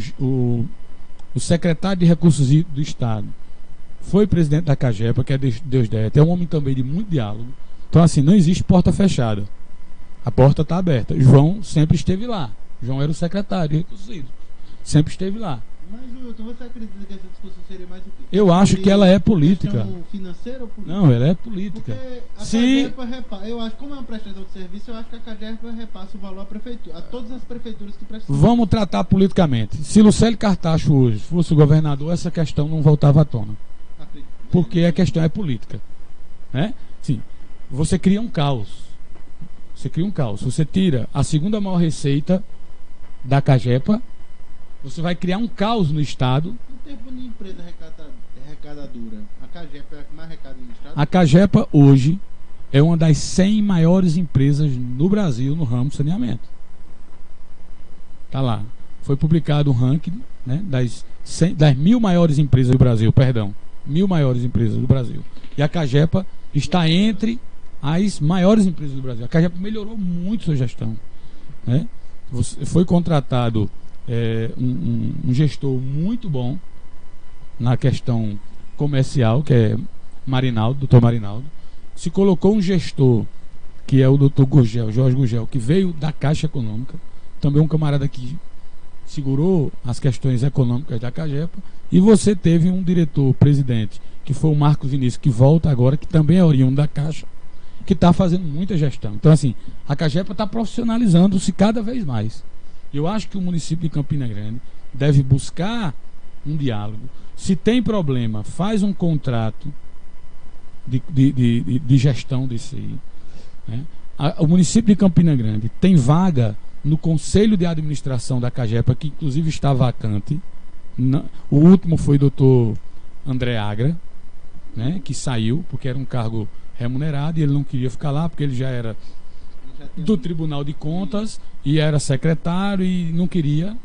secretário de Recursos do Estado foi presidente da Cajepa, que é Deusdedito. É um homem também de muito diálogo. Então, assim, não existe porta fechada. A porta está aberta. João sempre esteve lá. João era o secretário de Recursos Hídricos. Sempre esteve lá. Mas, Wilton, você acredita que essa discussão seria mais o quê? Eu acho que ela é política. Financeira ou política? Não, ela é política. Porque a Cajepa repassa. Eu acho, como é uma prestação de serviço, eu acho que a Cajepa repassa o valor à prefeitura, a todas as prefeituras que prestam. Vamos tratar politicamente. Se Lucélio Cartacho hoje fosse o governador, essa questão não voltava à tona. Porque a questão é política. Né? Sim. Você cria um caos. Você tira a segunda maior receita da Cajepa, você vai criar um caos no Estado. Em termos de empresa arrecadadora, a Cajepa é a que mais arrecada no Estado? A Cajepa hoje é uma das 100 maiores empresas no Brasil no ramo de saneamento. Tá lá. Foi publicado o ranking, né, das 1.000 maiores empresas do Brasil, 1.000 maiores empresas do Brasil. E a Cajepa está entre as maiores empresas do Brasil. A Cajepa melhorou muito sua gestão. Né? Foi contratado um gestor muito bom na questão comercial, que é Marinaldo, Dr. Marinaldo. Se colocou um gestor, que é o Dr. Jorge Gugel, que veio da Caixa Econômica, também um camarada que segurou as questões econômicas da Cajepa, e você teve um diretor-presidente, que foi o Marcos Vinícius, que volta agora, que também é oriundo da Caixa, que está fazendo muita gestão. Então, assim, a Cajepa está profissionalizando-se cada vez mais. Eu acho que o município de Campina Grande deve buscar um diálogo. Se tem problema, faz um contrato de gestão desse aí. Né? O município de Campina Grande tem vaga no Conselho de Administração da Cajepa, que inclusive está vacante. O último foi o doutor André Agra, né, que saiu, porque era um cargo remunerado e ele não queria ficar lá, porque ele já era do Tribunal de Contas e era secretário e não queria,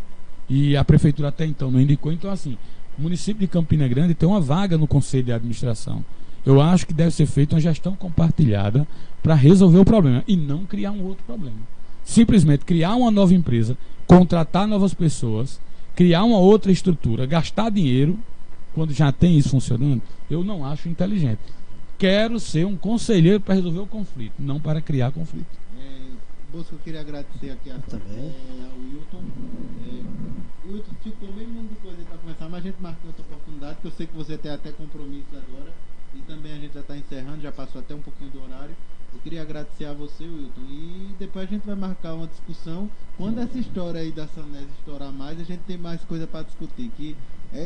e a prefeitura até então não indicou. Então, assim, o município de Campina Grande tem uma vaga no Conselho de Administração. Eu acho que deve ser feita uma gestão compartilhada para resolver o problema e não criar um outro problema. Simplesmente criar uma nova empresa, contratar novas pessoas, criar uma outra estrutura, gastar dinheiro quando já tem isso funcionando, eu não acho inteligente. Quero ser um conselheiro para resolver o conflito, não para criar conflito. Bosco, eu queria agradecer aqui ao Wilton. O Wilton ficou meio mundo de coisa para começar, mas a gente marcou outra oportunidade, porque eu sei que você tem até compromissos agora. E também a gente já está encerrando, já passou até um pouquinho do horário. Eu queria agradecer a você, Wilton. E depois a gente vai marcar uma discussão. Quando essa história aí da Sanés estourar mais, a gente tem mais coisa para discutir.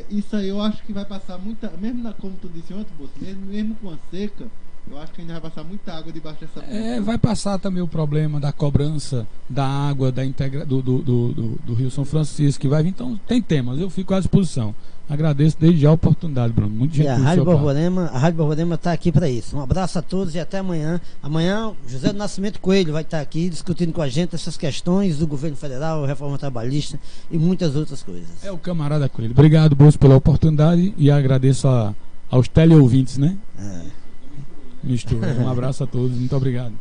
Isso aí eu acho que vai passar muita. Mesmo como tu disse ontem, Bosco, mesmo com a seca, eu acho que ainda vai passar muita água debaixo dessa ponte. Vai passar também o problema da cobrança da água do Rio São Francisco, que vai vir. Então, tem temas, eu fico à disposição. Agradeço desde já a oportunidade, Bruno. Muito gentil. A Rádio Borborema está aqui para isso. Um abraço a todos e até amanhã. Amanhã, José do Nascimento Coelho vai estar aqui discutindo com a gente essas questões do governo federal, reforma trabalhista e muitas outras coisas. É o camarada Coelho. Obrigado, Bolso, pela oportunidade e agradeço aos teleouvintes, né? Mistura. Um abraço a todos. Muito obrigado.